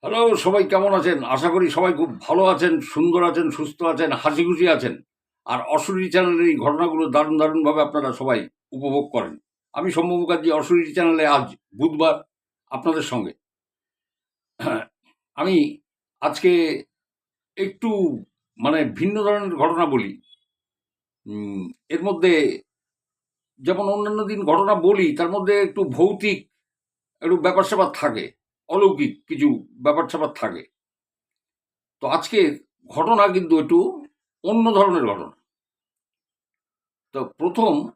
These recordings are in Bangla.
হ্যালো, সবাই কেমন আছেন? আশা করি সবাই খুব ভালো আছেন, সুন্দর আছেন, সুস্থ আছেন, হাসিখুশি আছেন। আর অশরীরী চ্যানেলের এই ঘটনাগুলো দারুণভাবে আপনারা সবাই উপভোগ করেন। আমি সৌম্য মুখার্জি, অশরীরী চ্যানেলে আজ বুধবার আপনাদের সঙ্গে। আমি আজকে একটু ভিন্ন ধরনের ঘটনা বলি। উম এর মধ্যে যেমন অন্যান্য দিন ঘটনা বলি, তার মধ্যে একটু ভৌতিক একটু ব্যাপার-স্যাপার থাকে। অলৌকিক কিছু ব্যাপার-স্যাপার থাকে। তো আজকের ঘটনা কিন্তু একটু অন্য ধরনের ঘটনা। তো ১ম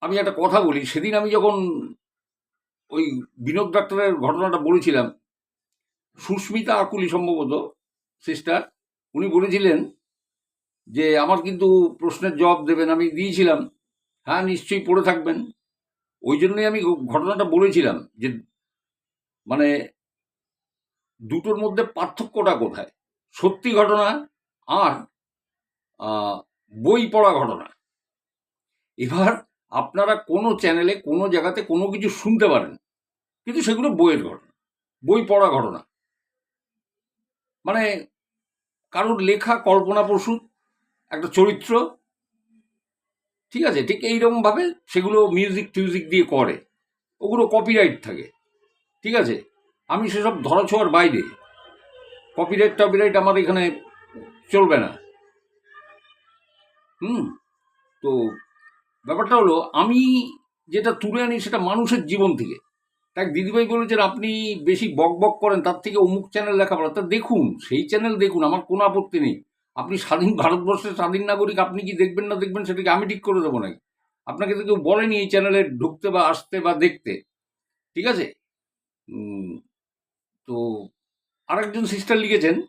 আমি একটা কথা বলি, সেদিন আমি যখন ওই বিনোদ ডাক্তারের ঘটনাটা বলেছিলাম, সুস্মিতা আকুলি সম্ভবত সিস্টার, উনি বলেছিলেন যে, "আমার কিন্তু প্রশ্নের জবাব দেবেন।" আমি দিয়েছিলাম, "হ্যাঁ, নিশ্চয়ই পড়ে থাকবেন।" ওই জন্যই আমি ঘটনাটা বলেছিলাম যে, মানে দুটোর মধ্যে পার্থক্যটা কোথায়? সত্যি ঘটনা আর আ বই পড়া ঘটনা। এবার আপনারা কোনো চ্যানেলে, কোনো জায়গাতে কোনো কিছু শুনতে পারেন। কিন্তু সেগুলো বইয়ের ঘটনা, বই পড়া ঘটনা। মানে কারোর লেখা কল্পনাপ্রসূত একটা চরিত্র, ঠিক আছে? ঠিক এইরকমভাবে সেগুলো মিউজিক-টিউজিক দিয়ে করে। ওগুলো কপিরাইট থাকে, ঠিক আছে? আমি সেসব ধরাছোঁয়ার বাইরে। কপিরাইট-টপিরাইট আমার এখানে চলবে না। হুম? তো ব্যাপারটা হলো, আমি যেটা তুলে আনি সেটা মানুষের জীবন থেকে। এক দিদিভাই বলেছেন, "আপনি বেশি বকবক করেন, তার থেকে অমুক চ্যানেল দেখা ভালো।" তা দেখুন, সেই চ্যানেল দেখুন, আমার কোনো আপত্তি নেই। আপনি স্বাধীন ভারতবর্ষের স্বাধীন নাগরিক, আপনি কি দেখবেন না দেখবেন সেটা কি আমি ঠিক করে দেবো নাকি? আপনাকে তো কেউ বলেনি এই চ্যানেলে ঢুকতে বা আসতে বা দেখতে, ঠিক আছে? উম তো আরেকজন সিস্টার লিখেছেন,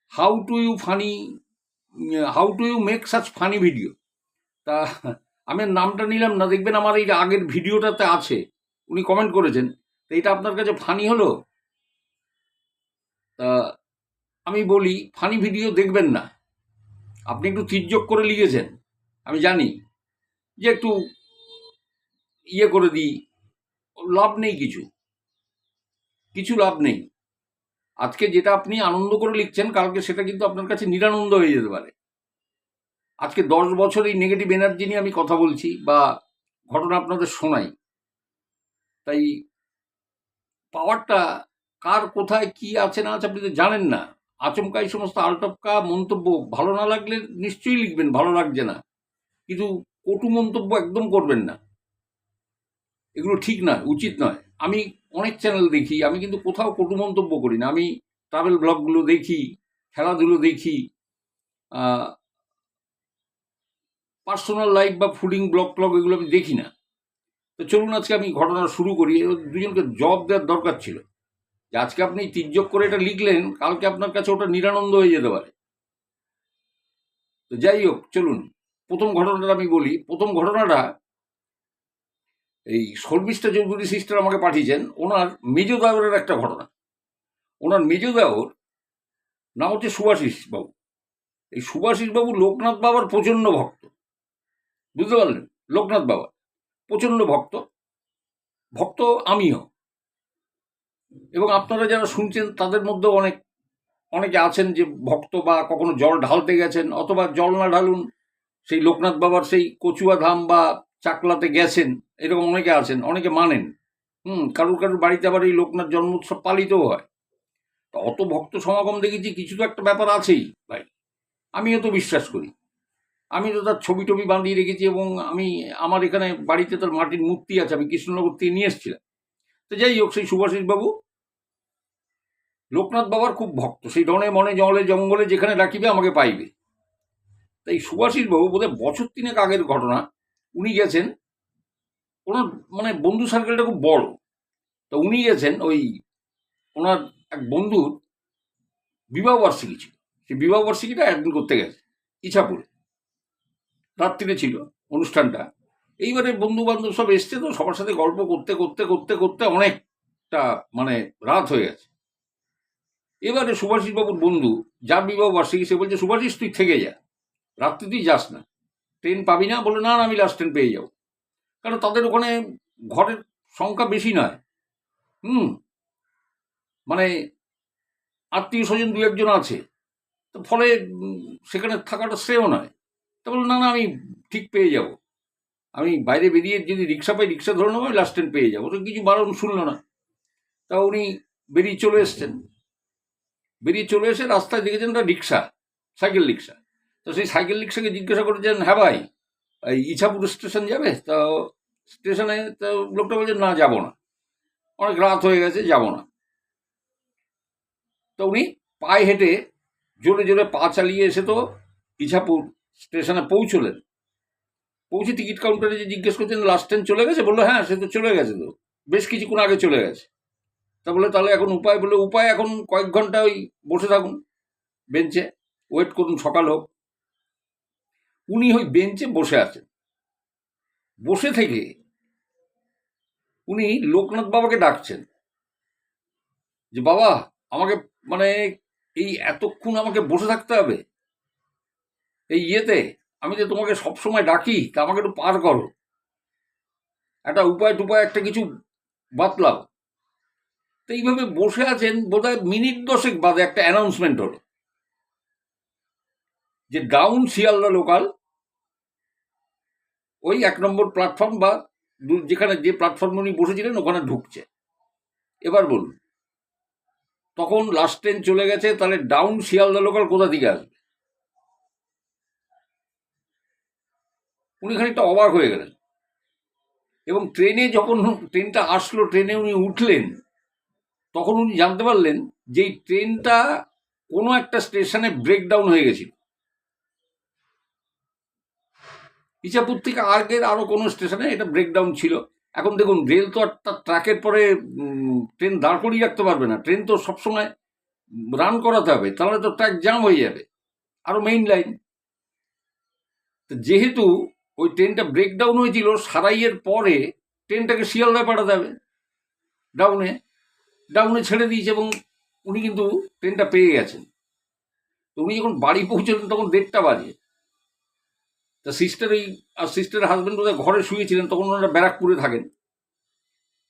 "how to you funny how to you make such funny video?" তা আমি আর নামটা নিলাম না, দেখবেন আমার এই যে আগের ভিডিওটাতে আছে। উনি কমেন্ট করেছেন। তো এটা আপনার কাছে ফানি হলো? তা আমি বলি, ফানি ভিডিও দেখবেন না। আপনি একটু তির্যক করে লিখেছেন। আমি জানি যে একটু ইয়ে করে দিই, লাভ নেই কিছু। কিছু লাভ নেই। আজকে যেটা আপনি আনন্দ করে লিখছেন, কালকে সেটা কিন্তু আপনার কাছে নিরানন্দ হয়ে যেতে পারে। আজকে ১০ বছর এই নেগেটিভ এনার্জি নিয়ে আমি কথা বলছি বা ঘটনা আপনাদের শোনাই। তাই পাওয়ারটা কার কোথায় কি আছে না আছে আপনি তো জানেন না। আচমকা এই সমস্ত আলটপকা মন্তব্য ভালো না লাগলে নিশ্চয়ই লিখবেন ভালো লাগছে না। কিন্তু কটু মন্তব্য একদম করবেন না। এগুলো ঠিক নয়, উচিত নয়। আমি অনেক চ্যানেল দেখি, আমি কিন্তু কোথাও কটু মন্তব্য করি না। আমি ট্রাভেল ব্লগগুলো দেখি, খেলাধুলো দেখি, আ পার্সোনাল লাইফ বা ফুডিং ব্লগ-ট্লগ এগুলো আমি দেখি না। তো চলুন আজকে আমি ঘটনা শুরু করি। দুজনকে জবাব দেওয়ার দরকার ছিল। যে আজকে আপনি তির্যক করে এটা লিখলেন, কালকে আপনার কাছে ওটা নিরানন্দ হয়ে যেতে পারে। তো যাই হোক, চলুন ১ম ঘটনাটা আমি বলি। ১ম ঘটনাটা এই শর্মিষ্ঠা চৌধুরী সিস্টার আমাকে পাঠিয়েছেন। ওনার মেজ দেওরের একটা ঘটনা। ওনার মেজ দেওর নাম হচ্ছে সুভাষিস বাবু। এই সুভাষিস বাবু লোকনাথ বাবার প্রচণ্ড ভক্ত। বুঝতে পারলেন? লোকনাথ বাবা প্রচণ্ড ভক্ত। ভক্ত আমিও। এবং আপনারা যারা শুনছেন তাদের মধ্যেও অনেকে আছেন যে ভক্ত বা কখনো জল ঢালতে গেছেন, অথবা জল না ঢালুন সেই লোকনাথ বাবার সেই কচুয়া ধাম বা চাকলাতে গেছেন। এরকম অনেকে আছেন, অনেকে মানেন। কারুর বাড়িতে আবার এই লোকনাথ জন্মোৎসব পালিতও হয়। তো অত ভক্ত সমাগম দেখেছি, কিছু তো একটা ব্যাপার আছেই ভাই। আমিও তো বিশ্বাস করি। আমি তো তার ছবি-টবি বাঁধিয়ে রেখেছি এবং আমার এখানে বাড়িতে তার মাটির মূর্তি আছে। আমি কৃষ্ণনগর থেকে নিয়ে এসেছিলাম। তো যাই হোক, সেই সুভাষিস বাবু লোকনাথ বাবার খুব ভক্ত। সেই ডনে মনে জলে জঙ্গলে যেখানে ডাকিবে আমাকে পাইবে। তাই সুভাষিস বাবু বোধহয় বছর ৩ আগের ঘটনা। উনি গেছেন, ওনার বন্ধু সার্কেলটা খুব বড়। তো উনি গেছেন ওই ওনার এক বন্ধুর বিবাহবার্ষিকী ছিল। সেই বিবাহবার্ষিকীটা অ্যাটেন্ড করতে গেছে ইছাপুরে। রাত্রিরে ছিল অনুষ্ঠানটা। এইবারে বন্ধু-বান্ধব সব এসছে, তো সবার সাথে গল্প করতে অনেকটা রাত হয়ে গেছে। এবারে সুভাষিস বাবুর বন্ধু, যার বিবাহবার্ষিকী, সে বলছে, "সুভাষিস তুই থেকে যা। রাত্রে তুই যাস না। ট্রেন পাবি না।" বলল, "না, না, আমি লাস্ট ট্রেন পেয়ে যাবো।" কারণ তাদের ওখানে ঘরের সংখ্যা বেশি নয়। হুম? মানে আত্মীয় স্বজন দু একজন আছে, তো ফলে সেখানে থাকাটা শ্রেয় নয়। তা বললো না না, আমি ঠিক পেয়ে যাব, আমি বাইরে বেরিয়ে যদি রিক্সা পাই রিক্সা ধরে নেবো, আমি লাস্ট ট্রেন পেয়ে যাবো। তো কিছু বারণ শুনলো না। তা উনি বেরিয়ে চলে এসছেন। বেরিয়ে চলে এসে রাস্তায় দেখেছেন একটা রিক্সা, সাইকেল রিক্সা। তো সেই সাইকেল রিক্সাকে জিজ্ঞাসা করেছেন, হ্যাঁ ভাই, এই ইছাপুর স্টেশন যাবে? তো স্টেশনে তো লোকটা বলছে, না যাবো না, অনেক রাত হয়ে গেছে, যাবো না। তো উনি পায়ে হেঁটে জোরে জোরে পা চালিয়ে এসে তো ইছাপুর স্টেশনে পৌঁছলেন। পৌঁছে টিকিট কাউন্টারে যে জিজ্ঞেস করছেন লাস্ট ট্রেন চলে গেছে, বললো হ্যাঁ সে তো চলে গেছে, তো বেশ কিছুক্ষণ আগে চলে গেছে। তা বলে তাহলে এখন উপায়? বলে উপায় এখন কয়েক ঘন্টা ওই বসে থাকুন বেঞ্চে, ওয়েট করুন সকাল হোক। উনি ওই বেঞ্চে বসে আছেন। বসে থেকে উনি লোকনাথ বাবাকে ডাকছেন যে বাবা, আমাকে মানে এই এতক্ষণ আমাকে বসে থাকতে হবে এই ইয়েতে, আমি যে তোমাকে সবসময় ডাকি, তা আমাকে একটু পার করো, একটা উপায় টুপায় একটা কিছু বাতলাও। তো এইভাবে বসে আছেন, বোধহয় মিনিট 10 বাদে একটা অ্যানাউন্সমেন্ট হলো যে ডাউন শিয়ালদা লোকাল ওই 1 নম্বর প্ল্যাটফর্ম বা যেখানে যে প্ল্যাটফর্মে উনি বসেছিলেন ওখানে ঢুকছে। এবার বলুন, তখন লাস্ট ট্রেন চলে গেছে, তাহলে ডাউন শিয়ালদা লোকাল কোথা থেকে আসবে? উনি খানিকটা অবাক হয়ে গেলেন। এবং ট্রেনে যখন ট্রেনটা আসলো, ট্রেনে উনি উঠলেন, তখন উনি জানতে পারলেন যে এই ট্রেনটা কোনো একটা স্টেশনে ব্রেকডাউন হয়ে গেছিল। ইছাপুর থেকে আগের আরো কোনো স্টেশনে এটা ব্রেকডাউন ছিল। এখন দেখুন, রেল তো আর তার ট্র্যাকের পরে ট্রেন দাঁড় করিয়ে রাখতে পারবে না, ট্রেন তো সবসময় রান করাতে হবে, তাহলে তো ট্র্যাক জ্যাম হয়ে যাবে, আরো মেইন লাইন। তো যেহেতু ওই ট্রেনটা ব্রেকডাউন হয়েছিল, সারাইয়ের পরে ট্রেনটাকে শিয়ালদায় পাঠাতে হবে, ডাউনে ডাউনে ছেড়ে দিয়েছে, এবং উনি কিন্তু ট্রেনটা পেয়ে গেছেন। তো উনি যখন বাড়ি পৌঁছলেন তখন 1:30 বাজে। তা সিস্টার আর সিস্টারের হাজবেন্ড বোধহয় ঘরে শুয়েছিলেন, তখন ওনারা ব্যারাকপুরে থাকেন।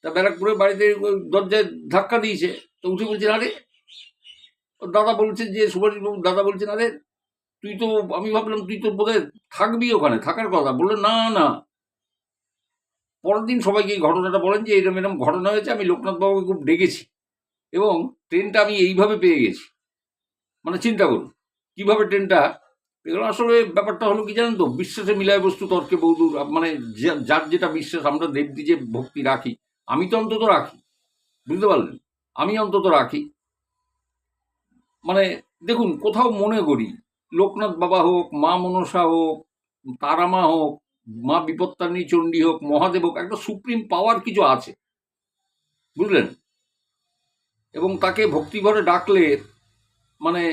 তা ব্যারাকপুরে বাড়িতে দরজায় ধাক্কা দিয়েছে। তো উঠে বলছেন, আরে, ওর দাদা বলছেন যে সুভাষবাবু, দাদা বলছেন, আরে তুই তো, আমি ভাবলাম তুই তো বোধহয় থাকবি ওখানে, থাকার কথা। বললো না না। পরের দিন সবাইকে এই ঘটনাটা বলেন যে এরকম এরকম ঘটনা হয়েছে, আমি লোকনাথ বাবুকে খুব ডেকেছি এবং ট্রেনটা আমি এইভাবে পেয়ে গেছি। মানে চিন্তা করুন কিভাবে ট্রেনটা এগুলো। আসলে ব্যাপারটা হলো কি জানেন তো, বিশ্বাসে মিলায় বস্তু তর্কে বহুদূর। মানে যার যেটা বিশ্বাস, আমরা দেবদি যে ভক্তি রাখি, আমি তো অন্তত রাখি, বুঝতে পারলেন, আমি অন্তত রাখি। মানে দেখুন, কোথাও মনে করি লোকনাথ বাবা হোক, মা মনসা হোক, তারামা হোক, মা বিপত্তারিণী চণ্ডী হোক, মহাদেব হোক, একটা সুপ্রিম পাওয়ার কিছু আছে, বুঝলেন। এবং তাকে ভক্তিভরে ডাকলে মানে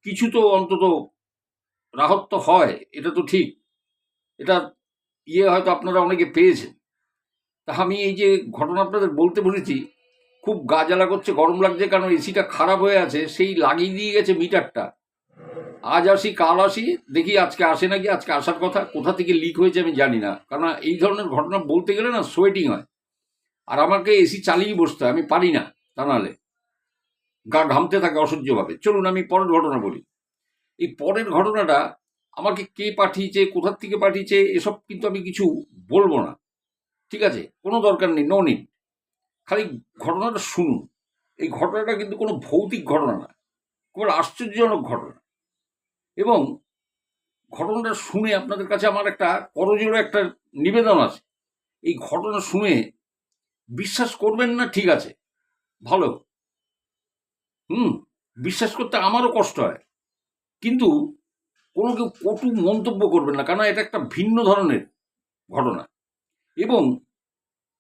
কিছু তো অন্তত রাহত তো হয়, এটা তো ঠিক। এটা হয়তো আপনারা অনেকে পেয়েছেন। তা আমি এই যে ঘটনা আপনাদের বলতে বলেছি, খুব গা জ্বালা করছে, গরম লাগছে, কারণ এসিটা খারাপ হয়ে আছে, সেই লাগিয়ে দিয়ে গেছে মিটারটা। আজ আসি কাল আসি, দেখি আজকে আসে নাকি। আজকে আসার কথা, কোথা থেকে লিক হয়েছে আমি জানি না, কারণ এই ধরনের ঘটনা বলতে গেলে না সোয়েটিং হয়, আর আমাকে এসি চালিয়ে বসতে হয়, আমি পারি না, তা নাহলে গা ঘামতে থাকে অসহ্যভাবে। চলুন আমি পরের ঘটনা বলি। এই পরের ঘটনাটা আমাকে কে পাঠিয়েছে, কোথার থেকে পাঠিয়েছে, এসব কিন্তু আমি কিছু বলবো না, ঠিক আছে? কোনো দরকার নেই, নো নিড। খালি ঘটনাটা শুনুন। এই ঘটনাটা কিন্তু কোনো ভৌতিক ঘটনা না, খুব আশ্চর্যজনক ঘটনা। এবং ঘটনাটা শুনে আপনাদের কাছে আমার একটা করজোড়ে একটা নিবেদন আছে। এই ঘটনা শুনে বিশ্বাস করবেন না, ঠিক আছে, ভালো, বিশ্বাস করতে আমারও কষ্ট হয়, কিন্তু কোনো কেউ কটু মন্তব্য করবেন না, কারণ এটা একটা ভিন্ন ধরনের ঘটনা। এবং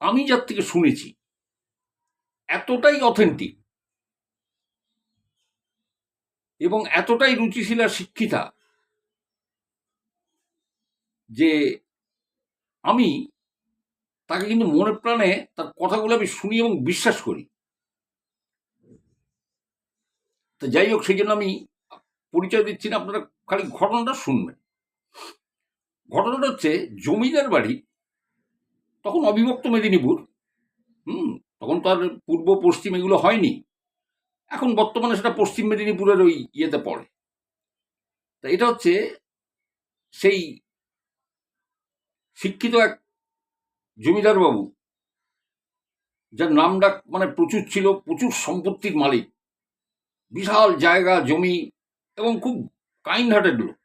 আমি যার থেকে শুনেছি এতটাই অথেন্টিক এবং এতটাই রুচিশীলা শিক্ষিতা যে আমি তাকে কিন্তু মনে প্রাণে তার কথাগুলো আমি শুনি এবং বিশ্বাস করি। তো যাই হোক, সেই জন্য আমি পরিচয় দিচ্ছি না, আপনারা খালি ঘটনাটা শুনবেন। ঘটনাটা হচ্ছে, জমিদার বাড়ি তখন অবিভক্ত মেদিনীপুর, হুম তখন তো আর পূর্ব পশ্চিম এগুলো হয়নি। এখন বর্তমানে সেটা পশ্চিম মেদিনীপুরের ওই ইয়েতে পড়ে। তা এটা হচ্ছে সেই শিক্ষিত এক জমিদার বাবু, যার নাম ডাক মানে প্রচুর ছিল, প্রচুর সম্পত্তির মালিক, বিশাল জায়গা জমি, এবং খুব কাইন্ড হার্টেড লোক,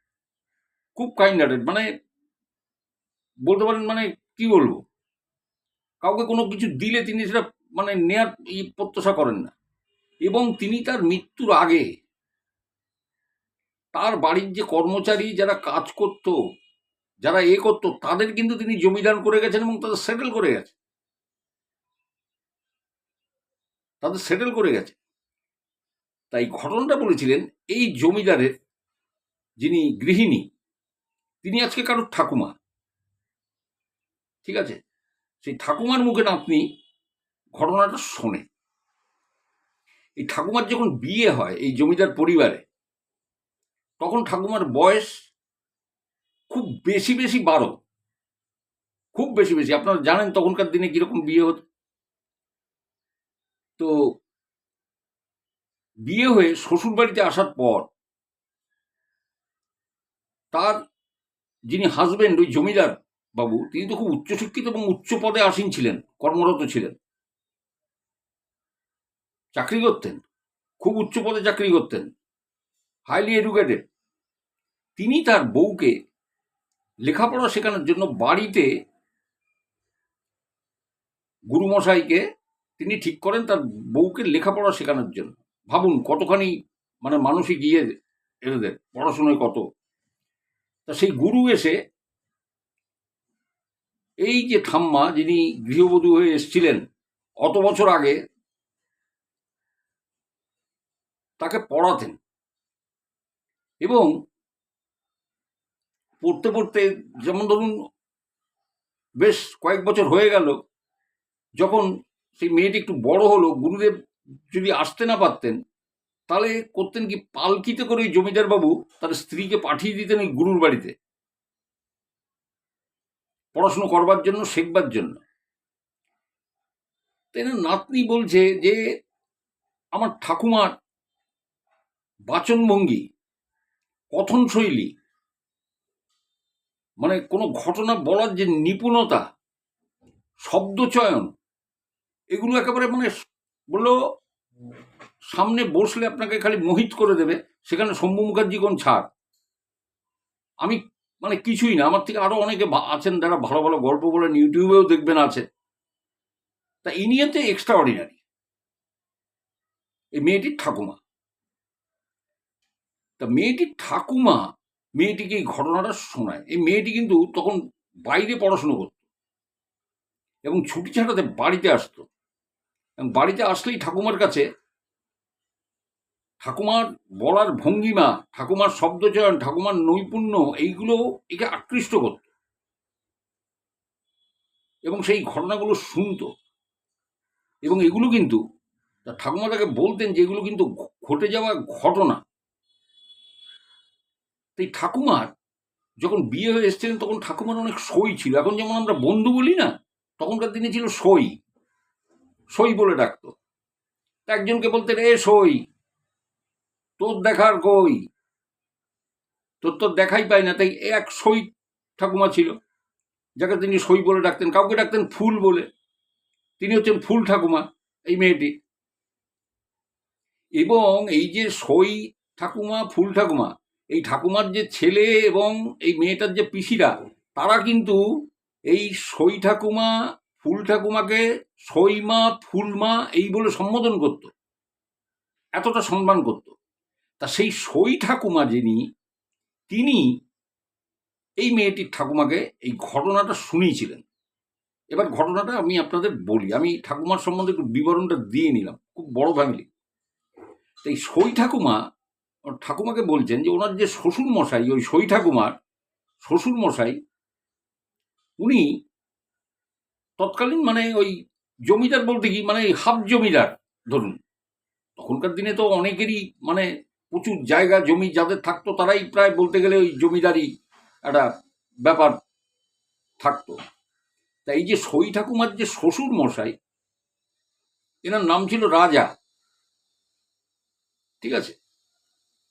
খুব কাইন্ড হার্টেড, মানে বলতে পারেন মানে কি বলবো, কাউকে কোনো কিছু দিলে তিনি সেটা মানে নেয়ার প্রত্যাশা করেন না। এবং তিনি তার মৃত্যুর আগে তার বাড়ির যে কর্মচারী যারা কাজ করত, যারা করতো, তাদের কিন্তু তিনি জমিদান করে গেছেন এবং তাদের সেটেল করে গেছে, তাই ঘটনাটা বলেছিলেন এই জমিদারের যিনি গৃহিণী, তিনি আজকে কারোর ঠাকুমা, ঠিক আছে? সেই ঠাকুমার মুখে নাতনি ঘটনাটা শোনে। এই ঠাকুমার যখন বিয়ে হয় এই জমিদার পরিবারে, তখন ঠাকুমার বয়স খুব বেশি 12, খুব বেশি। আপনারা জানেন তখনকার দিনে কিরকম বিয়ে হতো। তো বিয়ে হয়ে শ্বশুর বাড়িতে আসার পর তার যিনি হাজবেন্ড, ওই জমিদার বাবু, তিনি তো খুব উচ্চশিক্ষিত এবং উচ্চ পদে আসীন ছিলেন, কর্মরত ছিলেন, চাকরি করতেন, খুব উচ্চ পদে চাকরি করতেন, হাইলি এডুকেটেড। তিনি তার বউকে লেখাপড়া শেখানোর জন্য বাড়িতে গুরুমশাইকে তিনি ঠিক করেন তার বউকে লেখাপড়া শেখানোর জন্য। ভাবুন কতখানি মানে মানসিক এদের পড়াশোনায় কত। তা সেই গুরু এসে এই যে ঠাম্মা যিনি গৃহবধূ হয়ে এসেছিলেন অত বছর আগে, তাকে পড়াতেন। এবং পড়তে পড়তে, যেমন ধরুন বেশ কয়েক বছর হয়ে গেল, যখন সেই মেয়েটি একটু বড় হলো, গুরুদেব যদি আসতে না পারতেন, তাহলে করতেন কি, পালকিতে করে ওই জমিদার বাবু তার স্ত্রীকে পাঠিয়ে দিতেন ওই গুরুর বাড়িতে পড়াশুনো করবার জন্য, শেখবার জন্য। তাই না, নাতনি বলছে যে আমার ঠাকুমার বাচনভঙ্গি, কথনশৈলী, মানে কোনো ঘটনা বলার যে নিপুণতা, শব্দচয়ন, এগুলো একেবারে মানে বললো সামনে বসলে আপনাকে খালি মোহিত করে দেবে, সেখানে শম্ভু মুখার্জি কোন ছাড়। আমি মানে কিছুই না, আমার থেকে আরো অনেকে আছেন যারা ভালো ভালো গল্প বলেন, ইউটিউবেও দেখবেন আছে। তা ইনিয়েতে এক্সট্রা অর্ডিনারি এই মেয়েটির ঠাকুমা। তা মেয়েটির ঠাকুমা মেয়েটিকে এই ঘটনাটা শোনায়। এই মেয়েটি কিন্তু তখন বাইরে পড়াশুনো করত এবং ছুটি ছাটাতে বাড়িতে আসতো, এবং বাড়িতে আসলেই ঠাকুমার কাছে ঠাকুমার বলার ভঙ্গিমা, ঠাকুমার শব্দচয়ন, ঠাকুমার নৈপুণ্য, এইগুলো একে আকৃষ্ট করত এবং সেই ঘটনাগুলো শুনতো। এবং এগুলো কিন্তু ঠাকুমা তাকে বলতেন যে এগুলো কিন্তু ঘটে যাওয়া ঘটনা। তাই ঠাকুমার যখন বিয়ে হয়ে এসেছিলেন তখন ঠাকুমার অনেক সই ছিল। এখন যেমন আমরা বন্ধু বলি না, তখনকার দিনে ছিল সই, সই বলে ডাকতো। একজনকে বলতেন এ সই, তোর দেখার কই, তোর তো দেখাই পাই না। তাই এক সই ঠাকুমা ছিল, যাকে তিনি সই বলে ডাকতেন। কাউকে ডাকতেন ফুল বলে, তিনি হচ্ছেন ফুল ঠাকুমা এই মেয়েটি। এবং এই যে সই ঠাকুমা, ফুল ঠাকুমা, এই ঠাকুমার যে ছেলে এবং এই মেয়েটার যে পিসিরা, তারা কিন্তু এই সই ঠাকুমা, ফুল ঠাকুমাকে সইমা, ফুলমা এই বলে সম্বোধন করত, এতটা সম্মান করত। তা সেই সই ঠাকুমা যিনি, তিনি এই মেয়েটির ঠাকুমাকে এই ঘটনাটা শুনিয়েছিলেন। এবার ঘটনাটা আমি আপনাদের বলি, আমি ঠাকুমার সম্বন্ধে একটু বিবরণটা দিয়ে নিলাম, খুব বড় ফ্যামিলি। এই সই ঠাকুমা ঠাকুমাকে বলছেন যে ওনার যে শ্বশুর মশাই, ওই সই ঠাকুমার শ্বশুর মশাই, উনি তৎকালীন মানে ওই জমিদার বলতে কি মানে হাফ জমিদার ধরুন। তখনকার দিনে তো অনেকেরই মানে প্রচুর জায়গা জমি যাদের থাকতো, তারাই প্রায় বলতে গেলে ওই জমিদারি একটা ব্যাপার থাকতো। তাই এই যে সই ঠাকুমার যে শ্বশুর মশাই, এনার নাম ছিল রাজা। ঠিক আছে?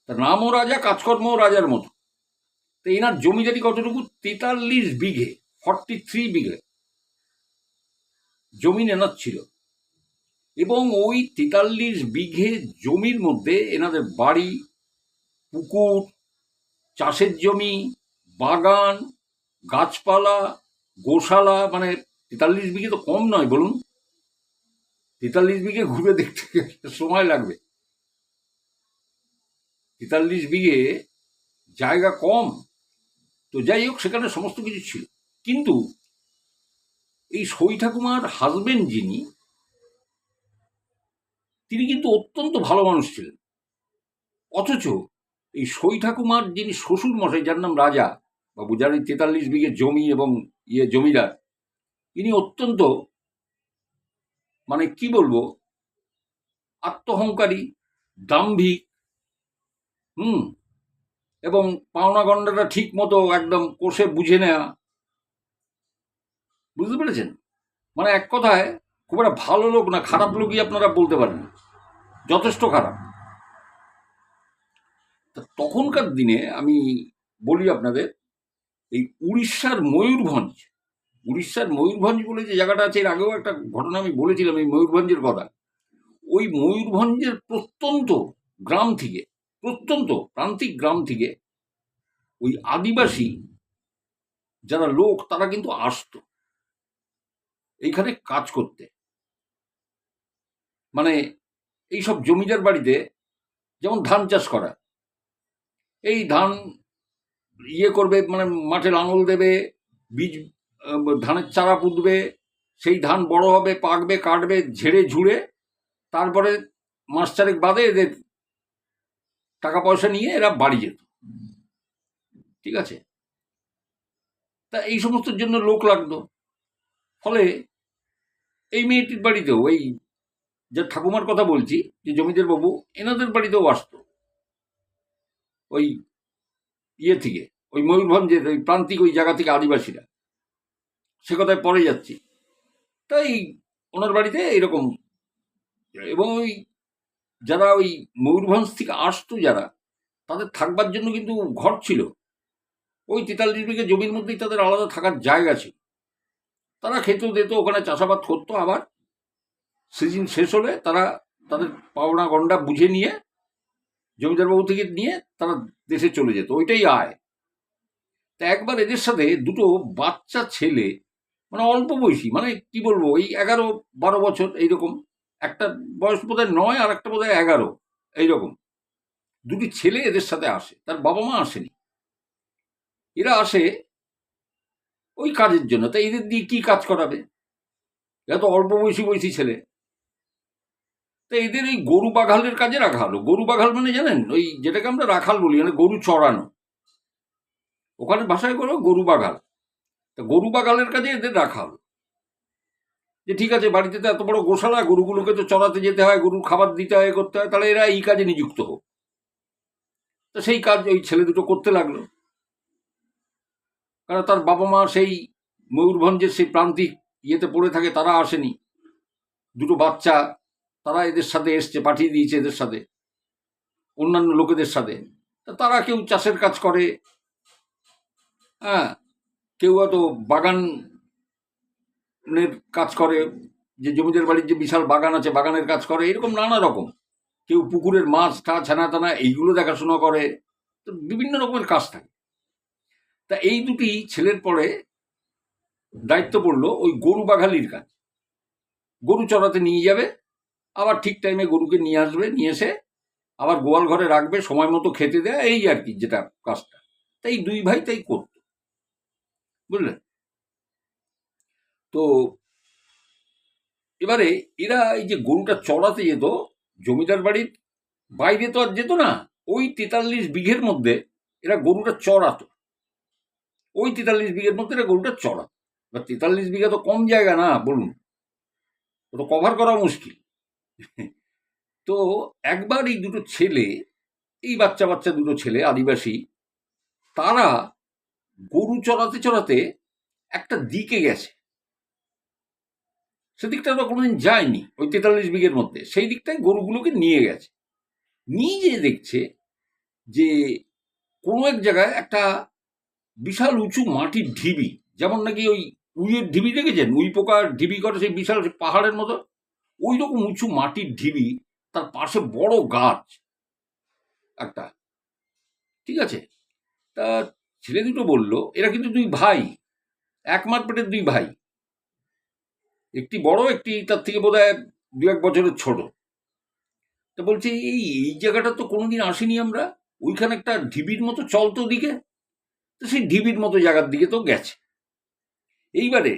তার নামও রাজা, কাজকর্মও রাজার মতো। তো এনার জমিদারি কতটুকু? 43 বিঘে, 43 বিঘে জমি এনার ছিল। এবং ওই 43 বিঘে জমির মধ্যে এনাদের বাড়ি, পুকুর, চাষের জমি, বাগান, গাছপালা, গোশালা, মানে 43 বিঘে তো কম নয় বলুন। 43 বিঘে ঘুরে দেখতে সময় লাগবে। 43 বিঘে জায়গা কম। তো যাই হোক, সেখানে সমস্ত কিছু ছিল। কিন্তু এই সই ঠাকুমার হাজবেন্ড যিনি, তিনি কিন্তু অত্যন্ত ভালো মানুষ ছিলেন। অথচ এই সই ঠাকুমার যিনি শ্বশুর মশাই, যার নাম রাজা বাবু, যার এই 43 বিঘে জমি এবং জমিদার, তিনি অত্যন্ত, মানে কি বলবো, আত্মহংকারী, দাম্ভিক, এবং পাওনা গন্ডাটা ঠিক মতো একদম কষে বুঝে নেওয়া। বুঝতে পেরেছেন? মানে এক কথায় খুব একটা ভালো লোক না, খারাপ লোকই আপনারা বলতে পারেন, যথেষ্ট খারাপ। তখনকার দিনে আমি বলি আপনাদের, এই উড়িষ্যার ময়ূরভঞ্জ, বলে যে জায়গাটা আছে, এর আগেও একটা ঘটনা আমি বলেছিলাম এই ময়ূরভঞ্জের কথা। ওই ময়ূরভঞ্জের প্রত্যন্ত গ্রাম থেকে, প্রত্যন্ত প্রান্তিক গ্রাম থেকে ওই আদিবাসী যারা লোক, তারা কিন্তু আসতো এইখানে কাজ করতে। মানে এইসব জমিদার বাড়িতে যেমন ধান চাষ করা, এই ধান করবে, মানে মাঠে লাঙল দেবে, বীজ, ধানের চারা পুঁতবে, সেই ধান বড় হবে, পাকবে, কাটবে, ঝেড়ে ঝুড়ে, তারপরে মাস চারেক বাদে এদের টাকা পয়সা নিয়ে এরা বাড়ি যেত। ঠিক আছে? তা এই সমস্তের জন্য লোক লাগতো। ফলে এই মেয়েটির বাড়িতেও, এই যে ঠাকুমার কথা বলছি, যে জমিদার বাবু, এনাদের বাড়িতেও আসতো ওই থেকে, ওই ময়ূরভঞ্জের ওই প্রান্তিক ওই জায়গা থেকে আদিবাসীরা। সে কথায় পরে যাচ্ছি। তাই ওনার বাড়িতে এরকম, এবং ওই যারা ওই ময়ূরভঞ্জ থেকে আসতো যারা, তাদের থাকবার জন্য কিন্তু ঘর ছিল। ওই 43 বিঘে জমির মধ্যেই তাদের আলাদা থাকার জায়গা ছিল। তারা খেত দিত, ওখানে চাষাবাদ করতো। আবার সিজন শেষ হলে তারা তাদের পাওনা গন্ডা বুঝে নিয়ে, জমিদারবাবু থেকে নিয়ে তারা দেশে চলে যেত, ওইটাই আয়। তা একবার এদের সাথে দুটো বাচ্চা ছেলে, মানে অল্প বয়সী, মানে কি বলবো, ওই 11-12 বছর এইরকম, একটা বয়স বোধহয় 9 আর একটা বোধহয় 11, এইরকম দুটি ছেলে এদের সাথে আসে। তার বাবা মা আসেনি, এরা আসে ওই কাজের জন্য। তাই এদের দিয়ে কি কাজ করাবে? এরা তো অল্প বয়সী ছেলে। তা এদের এই গরু বাঘালের কাজে রাখা হলো। গরু বাঘাল মানে জানেন, ওই যেটাকে আমরা রাখাল বলি, মানে গরু চড়ানো, ওখানে ভাষায় করো গরু বাঘাল। তা গরু বাঘালের কাজে এদের রাখা হলো। যে ঠিক আছে, বাড়িতে তো এত বড় গোশালা, গরুগুলোকে তো চড়াতে যেতে হয়, গরুর খাবার দিতে হয়, করতে হয়, তাহলে এরা এই কাজে নিযুক্ত হোক। তো সেই কাজ ওই ছেলে দুটো করতে লাগলো। কারণ তার বাবা মা সেই ময়ূরভঞ্জের সেই প্রান্তিক পড়ে থাকে, তারা আসেনি। দুটো বাচ্চা, তারা এদের সাথে এসছে, পাঠিয়ে দিয়েছে এদের সাথে, অন্যান্য লোকেদের সাথে। তারা কেউ চাষের কাজ করে, হ্যাঁ, কেউ হয়তো বাগানের কাজ করে, যে জমিদার বাড়ির যে বিশাল বাগান আছে, বাগানের কাজ করে, এরকম নানা রকম। কেউ পুকুরের মাছ ছানা টানা এইগুলো দেখাশোনা করে। তো বিভিন্ন রকমের কাজ থাকে। তা এই দুটি ছেলের পরে দায়িত্ব পড়লো ওই গরু বাঘালির কাজ। গরু চড়াতে নিয়ে যাবে, আবার ঠিক টাইমে গরুকে নিয়ে আসবে, নিয়ে এসে আবার গোয়াল ঘরে রাখবে, সময় মতো খেতে দেয়, এই আর কি যেটা কাজটা। তাই দুই ভাই তাই করতো, বুঝলেন? তো এবারে এরা এই যে গরুটা চড়াতে যেত, জমিদার বাড়ির বাইরে তো আর যেত না, ওই 43 বিঘের মধ্যে এরা গরুটা চড়াতো। ওই 43 বিঘের মধ্যে এরা গরুটা চড়াতো। এবার 43 বিঘা তো কম জায়গা না, বলুন, ওটা কভার করা মুশকিল। তো একবার এই দুটো ছেলে, এই বাচ্চা বাচ্চা দুটো ছেলে আদিবাসী, তারা গরু চড়াতে চড়াতে একটা দিকে গেছে। সেদিকটা তো কোনোদিন যায়নি, ওই 43 বিঘের মধ্যে। সেই দিকটায় গরুগুলোকে নিয়ে গেছে। নিজে দেখছে যে কোনো এক জায়গায় একটা বিশাল উঁচু মাটির ঢিবি, যেমন নাকি ওই উইয়ের ঢিবি দেখেছেন, উই পোকার ঢিবি করে সেই বিশাল পাহাড়ের মতো, ওই রকম উঁচু মাটির ঢিবি, তার পাশে বড় গাছ একটা। ঠিক আছে, তা ছেলে দুটো বলল, এরা কিন্তু দুই ভাই, এক মার পেটের দুই ভাই, একটি বড়, একটি তার থেকে বোধ হয় 2-1 বছরের ছোট। তা বলছে, এই এই জায়গাটা তো কোনোদিন আসিনি আমরা, ওইখানে একটা ঢিবির মতো চল তো দিকে। তো সেই ঢিবির মতো জায়গার দিকে তো গেছে। এইবারে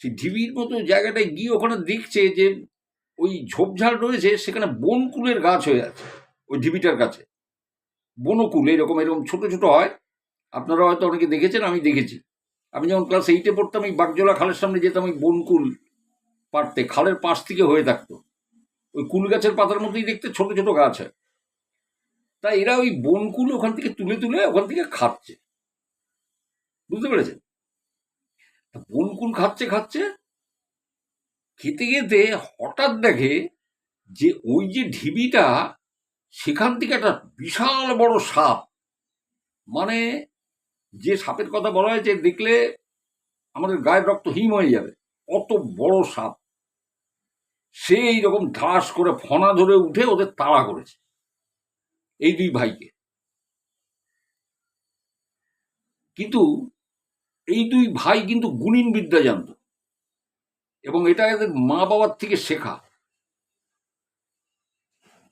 সেই ঢিবির মতো জায়গাটায় গিয়ে ওখানে দেখছে যে ওই ঝোপঝাড় রয়েছে, সেখানে বনকুলের গাছ হয়ে আছে ওই ঢিবিটার কাছে। বনকুল এরকম এরকম ছোট ছোট হয়, আপনারা হয়তো অনেকে দেখেছেন, আমি দেখেছি। আমি যখন ক্লাস 8-এ পড়তাম, এই বাগজোলা খালের সামনে যেতাম, ওই বনকুল পাড়তে, খালের পাশ থেকে হয়ে থাকতো। ওই কুল গাছের পাতার মধ্যেই দেখতে ছোট ছোট গাছ হয়। তা এরা ওই বনকুল ওখান থেকে তুলে তুলে ওখান থেকে খাচ্ছে, বুঝতে পেরেছেন? বনকুল খাচ্ছে খাচ্ছে, খেতে খেতে হঠাৎ দেখে যে ওই যে ঢিবিটা, সেখান থেকে একটা বিশাল বড় সাপ, মানে যে সাপের কথা বলা হয়েছে দেখলে আমাদের গায়ের রক্ত হিম হয়ে যাবে, অত বড় সাপ, সে এইরকম ধাস করে ফনা ধরে উঠে ওদের তাড়া করেছে এই দুই ভাইকে। কিন্তু এই দুই ভাই কিন্তু গুণিন বিদ্যা জানত, এবং এটা এদের মা বাবার থেকে শেখা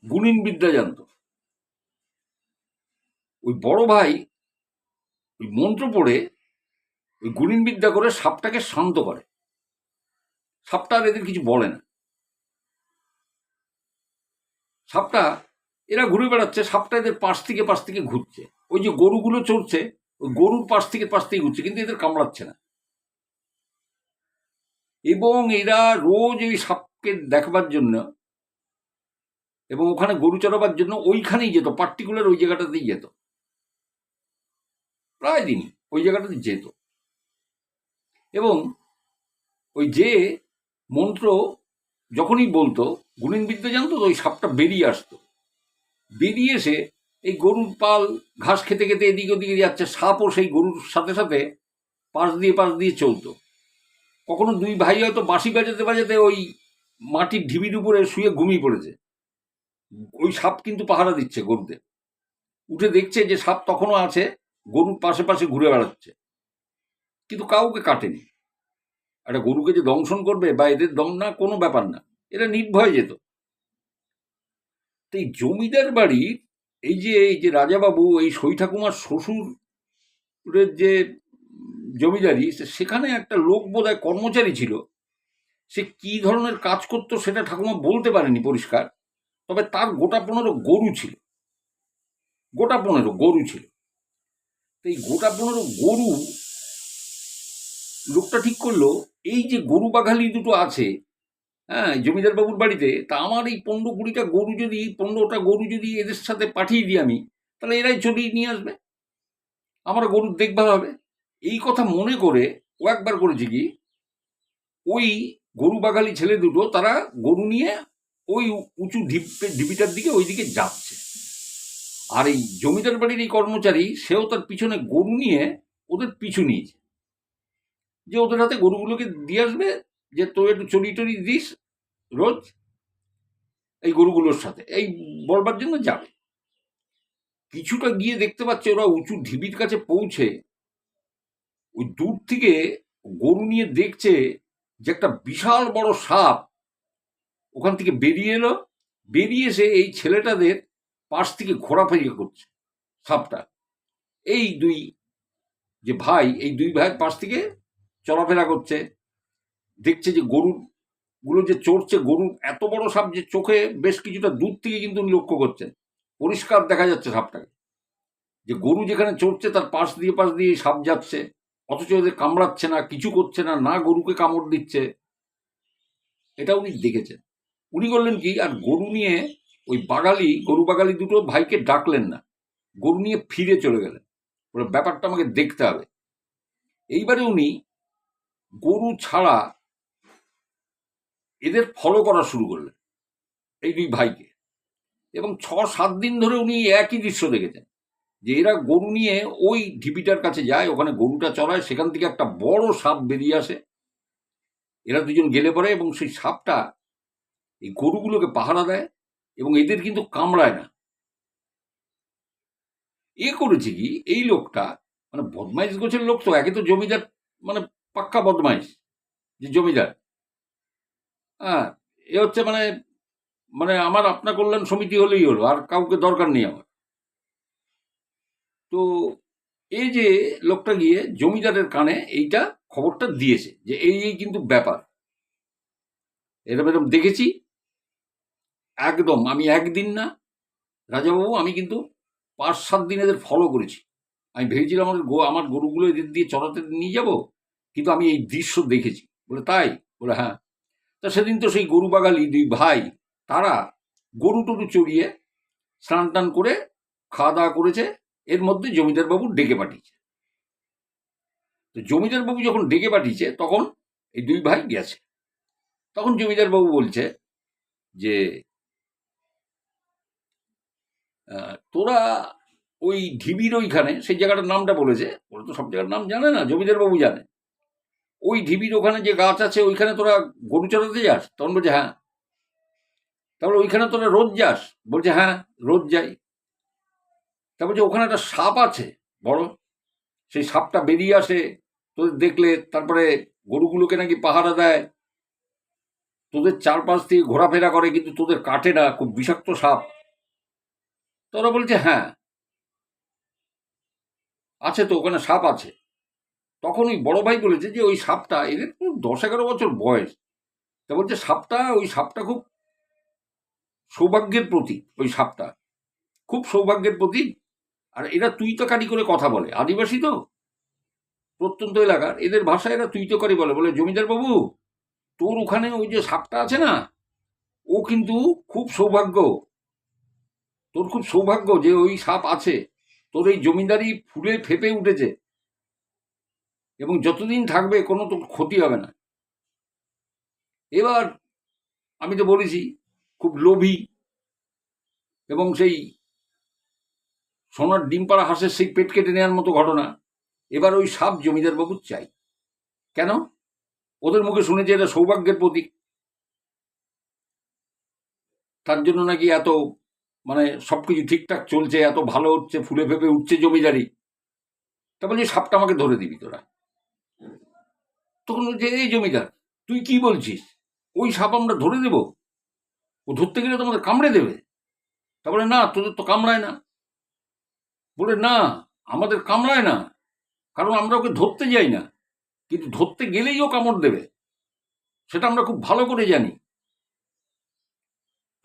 গুণিন বিদ্যা জানত। ওই বড় ভাই ওই মন্ত্র পড়ে ওই গুণিন বিদ্যা করে সাপটাকে শান্ত করে। সাপটা আর এদের কিছু বলে না। সাপটা, এরা ঘুরে বেড়াচ্ছে, সাপটা এদের পাশ থেকে ঘুরছে, ওই যে গরুগুলো চড়ছে ওই গরুর পাশ থেকে ঘুরছে, কিন্তু এদের কামড়াচ্ছে না। এবং এরা রোজ ওই সাপকে দেখবার জন্য এবং ওখানে গরু চড়াবার জন্য ওইখানেই যেত, পার্টিকুলার ওই জায়গাটাতেই যেত, প্রায় দিনই ওই জায়গাটাতে যেত। এবং ওই যে মন্ত্র যখনই বলতো, গুণিন বিদ্যা জানতো, তো ওই সাপটা বেরিয়ে আসতো, বেরিয়ে এসে এই গরুর পাল ঘাস খেতে খেতে এদিকে ওদিকে যাচ্ছে, সাপও সেই গরুর সাথে সাথে পাশ দিয়ে চলতো। কখনো দুই ভাই হয়তো বাঁশি বাজাতে বাজাতে ওই মাটির ঢিবির উপরে শুয়ে ঘুমিয়ে পড়েছে, ওই সাপ কিন্তু পাহারা দিচ্ছে গরুদের। উঠে দেখছে যে সাপ তখনও আছে, গরুর পাশে ঘুরে বেড়াচ্ছে, কিন্তু কাউকে কাটেনি। একটা গরুকে যে দংশন করবে বা এদের দম না, কোনো ব্যাপার না, এরা নির্ভয়ে যেত। তো এই জমিদার বাড়ির এই যে রাজাবাবু, এই সই ঠাকুমার শ্বশুরের যে জমিদারি, সেখানে একটা লোক বোধহয় কর্মচারী ছিল। সে কি ধরনের কাজ করতো সেটা ঠাকুমা বলতে পারেনি পরিষ্কার, তবে তার গোটা 15 গরু ছিল, তো এই গোটা 15 গরু লোকটা ঠিক করলো, এই যে গরু বাঘালি দুটো আছে, হ্যাঁ, জমিদার বাবুর বাড়িতে, তা আমার এই 15-20টা গরু যদি 15টা গরু যদি এদের সাথে পাঠিয়ে দিই আমি, তাহলে এরাই চড়িয়ে নিয়ে আসবে, আমার গরুর দেখভাল হবে। এই কথা মনে করে ও একবার করেছে কি, ওই গরু বাঘালি ছেলে দুটো তারা গরু নিয়ে ওই উঁচু ঢিবিটার দিকে ওই দিকে যাচ্ছে। আর এই জমিদার বাড়ির এই কর্মচারী, সেও তার পিছনে গরু নিয়ে ওদের পিছু নিয়েছে, যে ওদের হাতে গরুগুলোকে দিয়ে আসবে, যে তোর একটু চড়ি দিস রোজ এই গরুগুলোর সাথে, এই বলবার জন্য যাবে। কিছুটা গিয়ে দেখতে পাচ্ছে ওরা উঁচু ঢিবির কাছে পৌঁছে ওই দূর থেকে গরু নিয়ে দেখছে যে একটা বিশাল বড় সাপ ওখান থেকে বেরিয়ে এলো, বেরিয়ে এসে এই ছেলেটাদের পাশ থেকে ঘোরাফেরি করছে সাপটা। এই দুই যে ভাই, এই দুই ভাইয়ের পাশ থেকে চলাফেরা করছে, দেখছে যে গরুগুলো যে চড়ছে, গরুর এত বড় সাপ যে চোখে বেশ কিছুটা দূর থেকে কিন্তু উনি লক্ষ্য করছেন, পরিষ্কার দেখা যাচ্ছে সাপটাকে, যে গরু যেখানে চড়ছে তার পাশ দিয়ে সাপ যাচ্ছে, অথচ এদের কামড়াচ্ছে না, কিছু করছে না, না গরুকে কামড় দিচ্ছে। এটা উনি দেখেছেন। উনি করলেন কি, আর গরু নিয়ে ওই গরু বাগালি দুটো ভাইকে ডাকলেন না, গরু নিয়ে ফিরে চলে গেলেন, বলে ব্যাপারটা আমাকে দেখতে হবে। এইবারে উনি গরু ছাড়া এদের ফলো করা শুরু করলেন, এই দুই ভাইকে, এবং 6-7 দিন ধরে উনি একই দৃশ্য দেখেছেন, যে এরা গরু নিয়ে ওই ঢিপিটার কাছে যায়, ওখানে গরুটা চড়ায়, সেখান থেকে একটা বড় সাপ বেরিয়ে আসে। এরা দুজন গেলে পরে এবং সেই সাপটা এই গরুগুলোকে পাহারা দেয় এবং এদের কিন্তু কামড়ায় না। এ করেছে কি এই লোকটা, মানে বদমাইশ গোছের লোক তো, একে তো জমিদার, মানে পাক্কা বদমাইশ যে জমিদার। হ্যাঁ, এ হচ্ছে মানে মানে আমার আপনার কল্যাণ সমিতি হলেই হলো, আর কাউকে দরকার নেই আমার। তো এই যে লোকটা গিয়ে জমিদারের কানে এইটা খবরটা দিয়েছে যে এই কিন্তু ব্যাপার, এরকম এরকম দেখেছি। একদম আমি একদিন না রাজাবাবু, আমি কিন্তু 5-7 দিন এদের ফলো করেছি। আমি ভেবেছিলাম আমার গরুগুলো এদের দিয়ে চড়াতে নিয়ে যাব, কিন্তু আমি এই দৃশ্য দেখেছি। বলে তাই? বলে হ্যাঁ। তা সেদিন তো সেই গরু বাগালি 2 ভাই, তারা গরু টরু চড়িয়ে স্নান টান করে খাওয়া দাওয়া করেছে। এর মধ্যে জমিদার বাবু ডেকে পাঠিয়েছে। তো জমিদার বাবু যখন ডেকে পাঠিয়েছে তখন এই 2 ভাই গেছে। তখন জমিদার বাবু বলছে যে তোরা ওই ঢিবির ওইখানে, সেই জায়গাটার নামটা বলেছে, ওরা তো সব জায়গার নাম জানে না, জমিদার বাবু জানে। ওই ঢিবির ওখানে যে গাছ আছে ওইখানে তোরা গরু চড়াতে যাস? তখন বলছে হ্যাঁ। তারপরে ওইখানে তোরা রোজ যাস? বলছে হ্যাঁ, রোজ যাই। তারপর যে ওখানে একটা সাপ আছে বড়, সেই সাপটা বেরিয়ে আসে তোদের দেখলে, তারপরে গরুগুলোকে নাকি পাহারা দেয়, তোদের চারপাশ থেকে ঘোরাফেরা করে, কিন্তু তোদের কাটে না, খুব বিষাক্ত সাপ। তোরা বলছে হ্যাঁ আছে, তো ওখানে সাপ আছে। তখন ওই বড় ভাই বলেছে যে ওই সাপটা, এদের 10-11 বছর বয়স, তা বলছে ওই সাপটা খুব সৌভাগ্যের প্রতীক। ওই সাপটা খুব সৌভাগ্যের প্রতীক। আর এরা তুই তো কাটি করে কথা বলে, আদিবাসী তো, প্রত্যন্ত এলাকার, এদের ভাষায় এরা তুই তো কারি বলে। বলে জমিদার বাবু, তোর ওখানে ওই যে সাপটা আছে না, ও কিন্তু খুব সৌভাগ্য, তোর খুব সৌভাগ্য যে ওই সাপ আছে। তোর এই জমিদারি ফুলে ফেপে উঠেছে এবং যতদিন থাকবে কোনো তোর ক্ষতি হবে না। এবার আমি তো বলেছি খুব লোভী, এবং সেই সোনার ডিম পাড়া হাঁসের সেই পেট কেটে নেওয়ার মতো ঘটনা। এবার ওই সাপ জমিদার বাবুর চাই। কেন? ওদের মুখে শুনেছে এটা সৌভাগ্যের প্রতীক, তার জন্য নাকি এত মানে সবকিছু ঠিকঠাক চলছে, এত ভালো হচ্ছে, ফুলে ফেপে উঠছে জমিদারি। তা বলছি সাপটা আমাকে ধরে দিবি তোরা। তখন বলছে এই জমিদার, তুই কি বলছিস? ওই সাপ আমরা ধরে দেব? ও ধরতে গেলে তোমাদের কামড়ে দেবে। তারপরে না, তোদের তো কামড়ায় না। বলে না, আমাদের কামড়ায় না, কারণ আমরা ওকে ধরতে যাই না, কিন্তু ধরতে গেলেই ও কামড় দেবে, সেটা আমরা খুব ভালো করে জানি।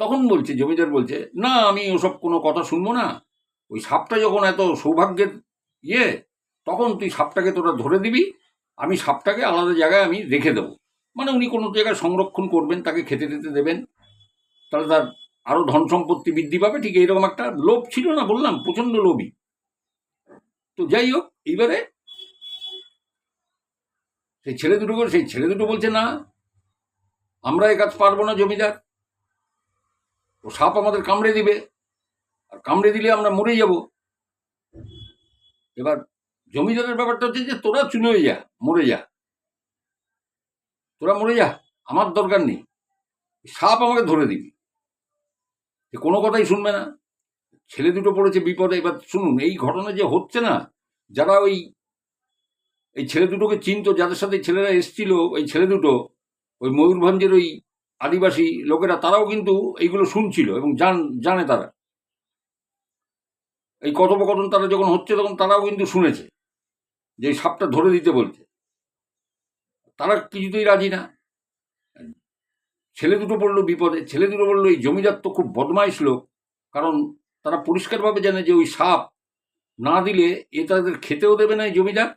তখন বলছে জমিদার, বলছে না, আমি ওসব কোনো কথা শুনবো না। ওই সাপটা যখন এত সৌভাগ্যের ইয়ে, তখন তুই সাপটাকে তোরা ধরে দিবি, আমি সাপটাকে আলাদা জায়গায় আমি রেখে দেবো। মানে উনি কোনো জায়গায় সংরক্ষণ করবেন, তাকে খেতে টেতে দেবেন, তাহলে তার আরো ধন সম্পত্তি বৃদ্ধি পাবে। ঠিক এইরকম একটা লোভ ছিল না, বললাম প্রচন্ড লোভী। তো যাই হোক, এইবারে সেই ছেলে দুটো বলছে না, আমরা এ কাজ পারবো না জমিদার, ও সাপ আমাদের কামড়ে দিবে, আর কামড়ে দিলে আমরা মরে যাব। এবার জমিদারের ব্যাপারটা হচ্ছে যে তোরা চুনে যা, মরে যা, তোরা মরে যা, আমার দরকার নেই, সাপ আমাকে ধরে দিবি। কোনো কথাই শুনবে না। ছেলে দুটো পড়েছে বিপদে। এবার শুনুন, এই ঘটনা যে হচ্ছে না, যারা এই ছেলে দুটোকে চিনত, যাদের সাথে ছেলেরা এসছিল, ওই ছেলে দুটো, ওই ময়ূরভঞ্জের ওই আদিবাসী লোকেরা, তারাও কিন্তু এইগুলো শুনছিল এবং জানে তারা। এই কথোপকথন তারা যখন হচ্ছে তখন তারাও কিন্তু শুনেছে যে এই সাপটা ধরে দিতে বলছে। তারা কিছুতেই রাজি না। ছেলে দুটো পড়লো বিপদে। ছেলে দুটো বললো এই জমিদার তো খুব বদমাইশ লোক, কারণ তারা পরিষ্কারভাবে জানে যে ওই সাপ না দিলে এ তাদের খেতেও দেবে না, এই জমিদার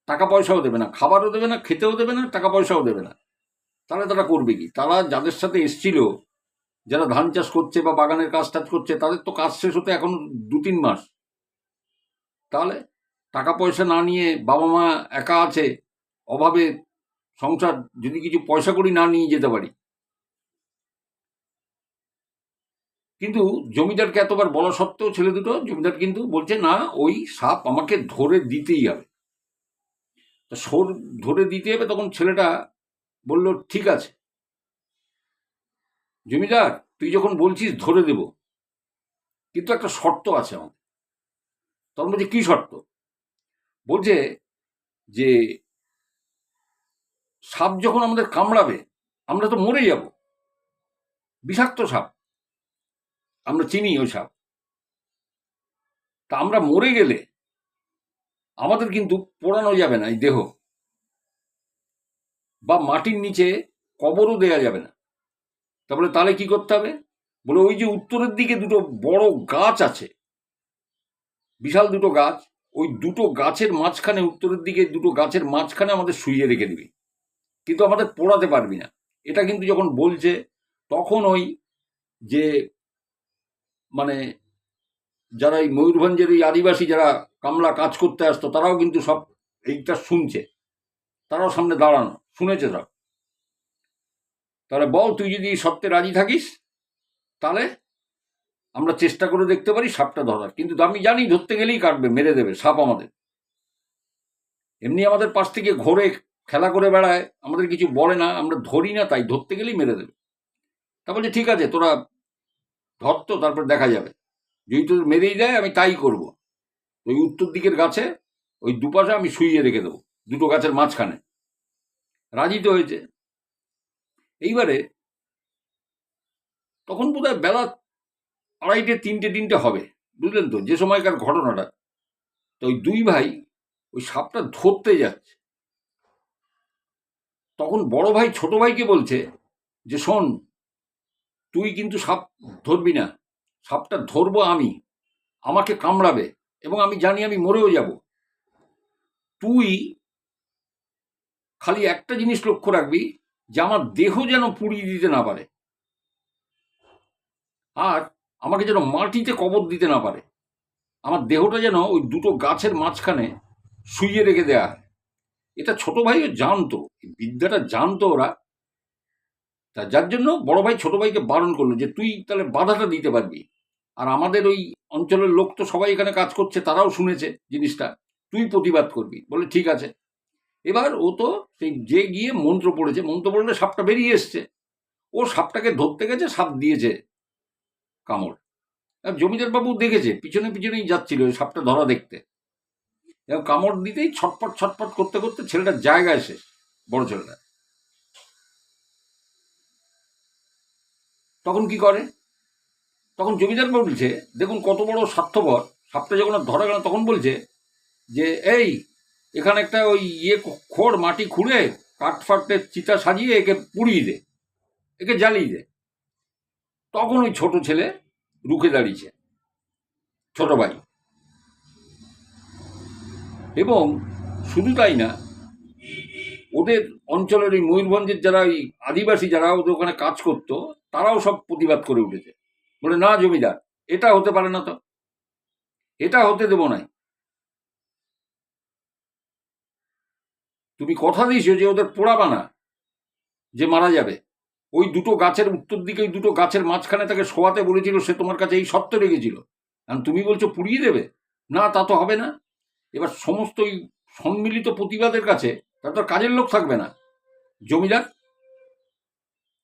টাকা পয়সাও দেবে না, খাবারও দেবে না, খেতেও দেবে না, টাকা পয়সাও দেবে না। তাহলে তারা করবে কি? তারা যাদের সাথে এসছিল, যারা ধান চাষ করছে বা বাগানের কাজ টাজ করছে, তাদের তো কাজ শেষ হতে এখন 2-3 মাস। তাহলে টাকা পয়সা না নিয়ে, বাবা মা একা আছে, অভাবে সংসার, যদি কিছু পয়সা করি না নিয়ে যেতে পারি, কিন্তু জমিদারকে এতবার বলা সত্ত্বেও ছেলে দুটো, জমিদার কিন্তু বলছে না, ওই সাপ আমাকে ধরে দিতেই হবে। তো সোর ধরে দিতে হবে। তখন ছেলেটা বলল, ঠিক আছে জমিদার, তুই যখন বলছিস ধরে দেব, কিন্তু একটা শর্ত আছে আমার। তখন বলছে, কি শর্ত? বলছে যে সাপ যখন আমাদের কামড়াবে আমরা তো মরে যাব, বিষাক্ত সাপ, আমরা চিনি ওই সাপ। তা আমরা মরে গেলে আমাদের কিন্তু পোড়ানো যাবে না এই দেহ, বা মাটির নিচে কবরও দেয়া যাবে না। তারপরে তাহলে কি করতে হবে? বলে ওই যে উত্তরের দিকে দুটো বড় গাছ আছে, বিশাল দুটো গাছ, ওই দুটো গাছের মাঝখানে, উত্তরের দিকে দুটো গাছের মাঝখানে আমাদের শুইয়ে রেখে দিবি, কিন্তু আমাদের পোড়াতে পারবি না। এটা কিন্তু যখন বলছে, তখন ওই যে মানে যারা এই ময়ূরভঞ্জের এই আদিবাসী যারা কামলা কাজ করতে আসতো, তারাও কিন্তু সব এইটা শুনছে, তারাও সামনে দাঁড়ানো, শুনেছে সব। তাহলে বল, তুই যদি সত্যে রাজি থাকিস, তাহলে আমরা চেষ্টা করে দেখতে পারি সাপটা ধরার। কিন্তু আমি জানি ধরতে গেলেই কাটবে, মেরে দেবে সাপ আমাদের। এমনি আমাদের পাশ থেকে ঘোরে, খেলা করে বেড়ায়, আমাদের কিছু বলে না, আমরা ধরি না, তাই ধরতে গেলেই মেরে দেবে। তা বলছে, ঠিক আছে তোরা ধর, তো তারপর দেখা যাবে। যদি তোদের মেরেই দেয় আমি তাই করব। ওই উত্তর দিকের গাছে ওই দুপাশে আমি শুইয়ে রেখে দেবো, দুটো গাছের মাঝখানে। রাজি তো হয়েছে। এইবারে তখন বোধহয় বেলা 2:30-3টে হবে, বুঝলেন তো, যে সময়কার ঘটনাটা। তো ওই দুই ভাই ওই সাপটা ধরতে যাচ্ছে। তখন বড় ভাই ছোট ভাইকে বলছে যে, শোন, তুই কিন্তু সাপ ধরবি না, সাপটা ধরবো আমি, আমাকে কামড়াবে এবং আমি জানি আমি মরেও যাব। তুই খালি একটা জিনিস লক্ষ্য রাখবি, যে আমার দেহ যেন পুড়িয়ে দিতে না পারে, আর আমাকে যেন মাটিতে কবর দিতে না পারে। আমার দেহটা যেন ওই দুটো গাছের মাঝখানে শুইয়ে রেখে দেয়া হয়। এটা ছোট ভাইও জানতো, এই বিদ্যাটা জানতো ওরা। তা যার জন্য বড় ভাই ছোট ভাইকে বারণ করলো যে, তুই তাহলে বাধাটা দিতে পারবি, আর আমাদের ওই অঞ্চলের লোক তো সবাই এখানে কাজ করছে, তারাও শুনেছে জিনিসটা, তুই প্রতিবাদ করবি। বলে ঠিক আছে। এবার ও তো সেই যে গিয়ে মন্ত্র পড়েছে, মন্ত্র পড়লে সাপটা বেরিয়ে এসছে। ও সাপটাকে ধরতে গেছে, সাপ দিয়েছে কামড়। আর জমিদার বাবু দেখেছে, পিছনে পিছনেই যাচ্ছিল ওই সাপটা ধরা দেখতে, এবং কামড় দিতেই ছটপট ছটপট করতে করতে ছেলেটার জায়গায় শেষ, বড় ছেলেটা। তখন কি করে? তখন জমিদার বলছে, দেখুন কত বড় স্বার্থপর, সাপটা যখন আর ধরা গেল তখন বলছে যে, এই এখানে একটা ওই খোঁড়, মাটি খুঁড়ে কাঠ ফাটের চিতা সাজিয়ে একে পুড়িয়ে দে, একে জ্বালিয়ে দে। তখন ওই ছোট ছেলে রুখে দাঁড়িয়েছে, ছোট ভাই। এবং শুধু তাই না, ওদের অঞ্চলের ওই ময়ূরভঞ্জের যারা ওই আদিবাসী যারা ওদের ওখানে কাজ করতো, তারাও সব প্রতিবাদ করে উঠেছে, বলে না জমিদার, এটা হতে পারে না, তো এটা হতে দেবো না। তুমি কথা দিয়েছো যে ওদের পোড়াবা না, যে মারা যাবে। ওই দুটো গাছের উত্তর দিকে ওই দুটো গাছের মাঝখানে তাকে শোয়াতে বলেছিল, সে তোমার কাছে এই শর্ত রেখেছিল, কারণ তুমি বলছো পুড়িয়ে দেবে। না, তা তো হবে না। এবার সমস্ত ওই সম্মিলিত প্রতিবাদের কাছে তার তো কাজের লোক থাকবে না। জমিদার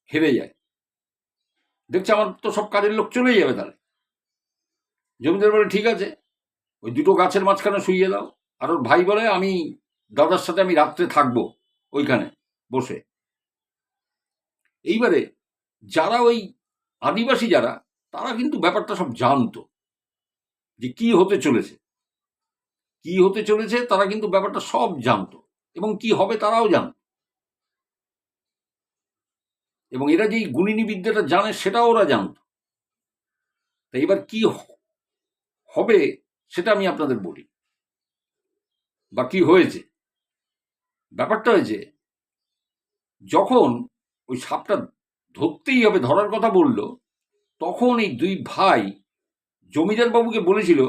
হেরে যায়, দেখছে আমার তো সব কাজের লোক চলে যাবে। তাহলে জমিদার বলে, ঠিক আছে, ওই দুটো গাছের মাঝখানে শুইয়ে দাও। আর ওর ভাই বলে, আমি দাদার সাথে আমি রাত্রে থাকবো ওইখানে বসে। এইবারে যারা ওই আদিবাসী যারা, তারা কিন্তু ব্যাপারটা সব জানতো যে কি হতে চলেছে, কি হতে চলেছে, তারা কিন্তু ব্যাপারটা সব জানতো, এবং কি হবে তারাও জানতো। এবং এরা যেই গুণিনী বিদ্যাটা জানে সেটাও ওরা জানতো। তাই এবার কি হবে সেটা আমি আপনাদের বলি, বা কি হয়েছে। ব্যাপারটা হয়েছে, যখন ওই সাপটা ধরতেই হবে, ধরার কথা বলল, তখন এই দুই ভাই জমিদার বাবুকে বলেছিল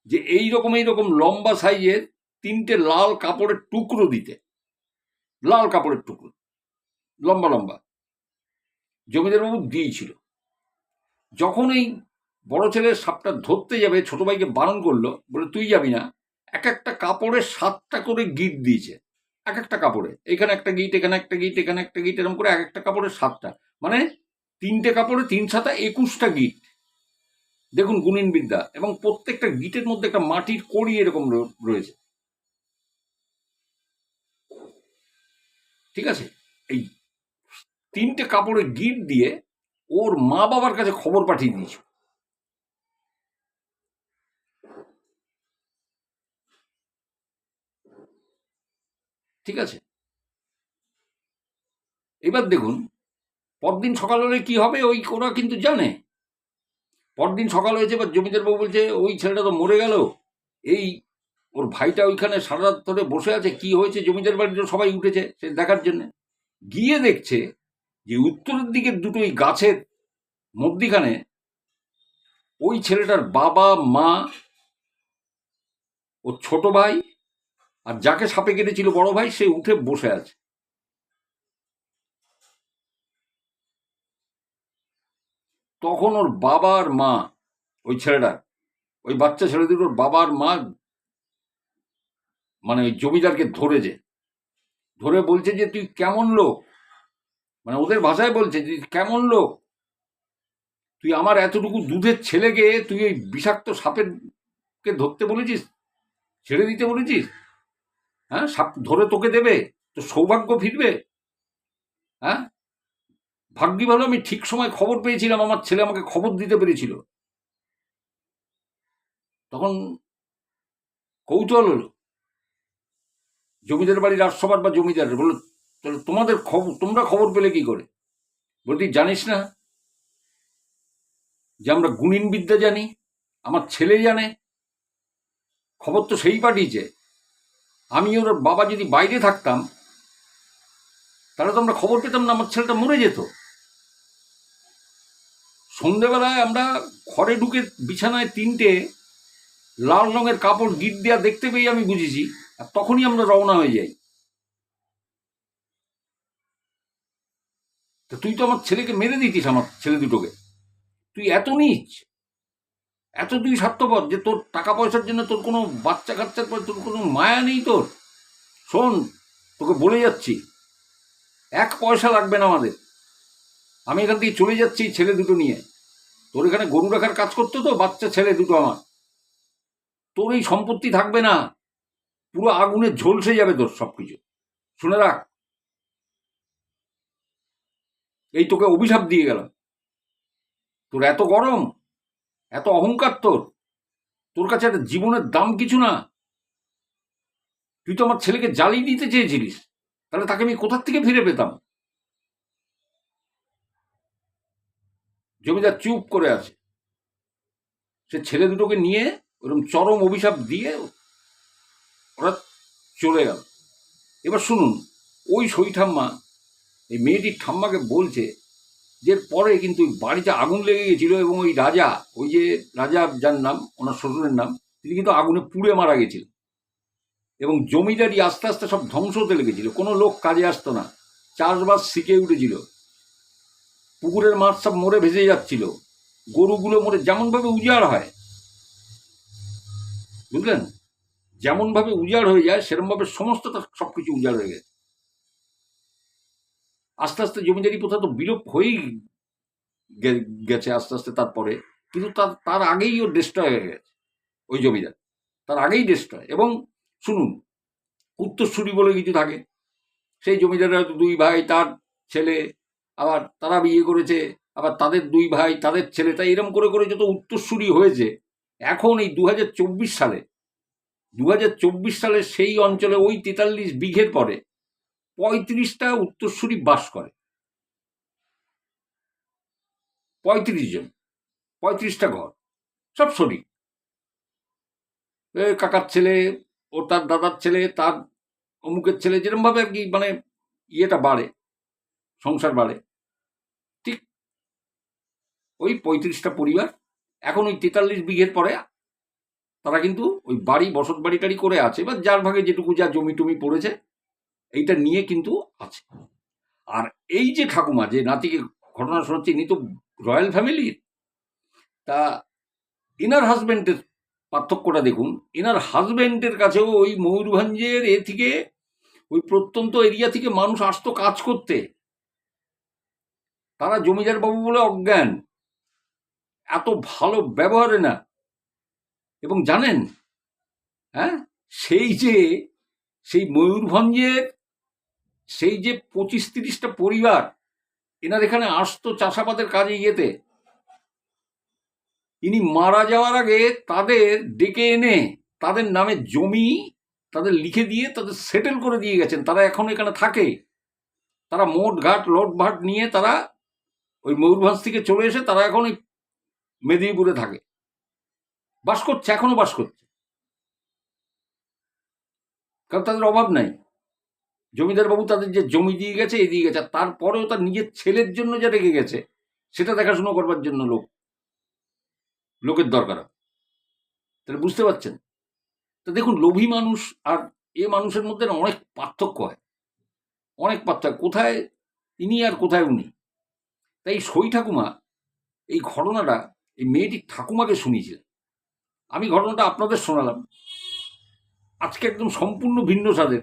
যে এইরকম লম্বা সাইজের 3টে লাল কাপড়ের টুকরো দিতে, লাল কাপড়ের টুকরো লম্বা লম্বা। জমিদার বাবু দিয়েছিল। যখন এই বড় ছেলে সাপটা ধরতে যাবে, ছোট ভাইকে বারণ করলো, বলে তুই যাবি না। এক একটা কাপড়ে 7টা করে গিট দিয়েছে, এক একটা কাপড়ে, এখানে একটা গিট, এখানে একটা গিট, এখানে একটা গিট, এরকম করে এক একটা কাপড়ে 7টা, মানে 3টে কাপড়ে 3 7 21টা গিট। দেখুন গুণিন বিদ্যা, এবং প্রত্যেকটা গিটের মধ্যে একটা মাটির কড়ি এরকম রয়েছে। ঠিক আছে, এই 3টে কাপড়ে গিট দিয়ে ওর মা বাবার কাছে খবর পাঠিয়ে দিয়েছে। ঠিক আছে, এবার দেখুন পরদিন সকাল হলে কি হবে, ওই ওরা কিন্তু জানে। পরদিন সকাল হয়েছে, এবার জমিদার বাবু বলছে ওই ছেলেটা তো মরে গেল, এই ওর ভাইটা ওইখানে সারা রাত ধরে বসে আছে, কি হয়েছে। জমিদার বাড়িতে সবাই উঠেছে সে দেখার জন্য। গিয়ে দেখছে যে উত্তরের দিকের দুটোই গাছের মধ্যিখানে ওই ছেলেটার বাবা, মা, ও ছোট ভাই, আর যাকে সাপে কেটেছিল বড় ভাই, সে উঠে বসে আছে। তখন ওর বাবার মা, ওই ছেলেটার, ওই বাচ্চা ছেলে দুটোর বাবার মা, মানে ওই জমিদারকে ধরে বলছে যে তুই কেমন লোক, মানে ওদের ভাষায় বলছে যে কেমন লোক, তুই আমার এতটুকু দুধের ছেলেকে তুই ওই বিষাক্ত সাপের কে ধরতে বলেছিস, ছেড়ে দিতে বলেছিস। হ্যাঁ, সাপ ধরে তোকে দেবে, তো সৌভাগ্য ফিরবে। হ্যাঁ, ভাগ্যি ভালো আমি ঠিক সময় খবর পেয়েছিলাম, আমার ছেলে আমাকে খবর দিতে পেরেছিল। তখন কৌতূহল হলো জমিদার বাড়ির রাজসভার বা জমিদার, বললো তাহলে তোমাদের খবর, তোমরা খবর পেলে কি করে। বলতি জানিস না যে আমরা গুণিন বিদ্যা জানি, আমার ছেলে জানে, খবর তো সেই পাঠিয়েছে। আমি ওর বাবা যদি বাইরে থাকতাম তাহলে তো আমরা খবর পেতাম না, আমার ছেলেটা মরে যেত। সন্ধেবেলায় আমরা ঘরে ঢুকে বিছানায় 3টে লাল রঙের কাপড় গিট দেওয়া দেখতে পেয়ে আমি বুঝেছি, আর তখনই আমরা রওনা হয়ে যাই। তো তুই তো আমার ছেলেকে মেরে দিতিস, আমার ছেলে দুটোকে। তুই এত নীচ, এত তুই স্বার্থপর যে তোর টাকা পয়সার জন্য তোর কোনো বাচ্চা কাচ্চার পর তোর কোনো মায়া নেই তোর। শোন, তোকে বলে যাচ্ছি, 1 পয়সা লাগবে না আমাদের। আমি এখান থেকে চলে যাচ্ছি ছেলে দুটো নিয়ে। তোর এখানে গরু রাখার কাজ করতো তো বাচ্চা ছেলে দুটো আমার, তোর এই সম্পত্তি থাকবে না, পুরো আগুনে ঝলসে যাবে তোর সবকিছু। শুনে রাখ, এই তোকে অভিশাপ দিয়ে গেলাম। তোর এত গরম, এত অহংকার, তোর তোর কাছে একটা জীবনের দাম কিছু না। তুই তো আমার ছেলেকে জ্বালিয়ে দিতে চেয়েছিলিস, তাহলে তাকে আমি কোথার থেকে ফিরে পেতাম। জমিদার চুপ করে আছে। সে ছেলে দুটোকে নিয়ে ওরকম চরম অভিশাপ দিয়ে ওরা চলে গেল। এবার শুনুন, ওই সই ঠাম্মা এই মেয়েটির ঠাম্মাকে বলছে যে পরে কিন্তু বাড়িতে আগুন লেগে গেছিল, এবং ওই রাজা, ওই যে রাজা যার নাম, ওনার শ্বশুরের নাম, তিনি কিন্তু আগুনে পুড়ে মারা গেছিল। এবং জমিদারি আস্তে আস্তে সব ধ্বংস হতে লেগেছিল, কোনো লোক কাজে আসতো না, চাষবাস শিখে উঠেছিল, পুকুরের মাছ সব মরে ভেসে যাচ্ছিল, গরুগুলো মরে, যেমন ভাবে উজাড় হয়, বুঝলেন, যেমন ভাবে উজাড় হয়ে যায় সেরকম ভাবে সমস্ত সবকিছু উজাড় হয়ে গেছে। আস্তে আস্তে জমিদারি প্রথা তো বিলোপ হয়েই গেছে আস্তে আস্তে তারপরে, কিন্তু তার আগেই ও ডিস্ট্রয় হয়ে গেছে ওই জমিদার, তার আগেই ডিস্ট্রয়। এবং শুনুন, উত্তরসূরি বলে কিছু থাকে, সেই জমিদারের হয়তো 2 ভাই, তার ছেলে, আবার তারা বিয়ে করেছে, আবার তাদের 2 ভাই, তাদের ছেলে, তাই এরম করে করে যত উত্তরসূরি হয়েছে। এখন এই 2024 সালে, 2024 সালে সেই অঞ্চলে ওই 43 বিঘের পরে 35টা উত্তরসূরি বাস করে। 35 জন, 35টা ঘর, সব শরিক, কাকার ছেলে, ও তার দাদার ছেলে, তার অমুকের ছেলে, যেরকম ভাবে আর কি, মানে ইয়েটা বাড়ে, সংসার বাড়ে, ঠিক ওই 35টা পরিবার এখন ওই 43 বিঘের পরে তারা কিন্তু ওই বাড়ি, বসত বাড়ি টাড়ি করে আছে, বা যার ভাগে যেটুকু যা জমি টমি পড়েছে এইটা নিয়ে কিন্তু আছে। আর এই যে ঠাকুমা, যে নাতিকে ঘটনা শোনাচ্ছে, ইনি তো রয়্যাল ফ্যামিলির, তা এনার হাজব্যান্ডের পার্থক্যটা দেখুন। এনার হাজব্যান্ডের কাছেও ওই ময়ূরভঞ্জের থেকে ওই প্রত্যন্ত এরিয়া থেকে মানুষ আসতো কাজ করতে। তারা জমিদার বাবু বলে অজ্ঞান, এত ভালো ব্যবহারে না। এবং জানেন, হ্যাঁ, সেই ময়ূরভঞ্জের সেই যে 25-30টা পরিবার এনার এখানে আসতো চাষাবাদের কাজে ইয়েতে, ইনি মারা যাওয়ার আগে তাদের ডেকে এনে তাদের নামে জমি তাদের লিখে দিয়ে তাদের সেটেল করে দিয়ে গেছেন। তারা এখন এখানে থাকে। তারা মোট ঘাট লোট ভাট নিয়ে তারা ওই ময়ূরভঞ্জ থেকে চলে এসে তারা এখন ওই মেদিনীপুরে থাকে, বাস করছে, এখনো বাস করছে, কারণ তাদের অভাব নাই। জমিদার বাবু তাদের যে জমি দিয়ে গেছে এই দিয়ে গেছে, তারপরেও তার নিজের ছেলের জন্য যা রেখে গেছে সেটা দেখাশুনো করবার জন্য লোকের দরকার। তাহলে বুঝতে পারছেন? তো দেখুন, লোভী মানুষ আর এ মানুষের মধ্যে না অনেক পার্থক্য হয়, অনেক পার্থক্য। কোথায় ইনি আর কোথায় উনি। তাই সই ঠাকুমা এই ঘটনাটা এই মেয়েটির ঠাকুমাকে শুনিয়েছিলেন। আমি ঘটনাটা আপনাদের শোনালাম। আজকে একদম সম্পূর্ণ ভিন্ন স্বাদের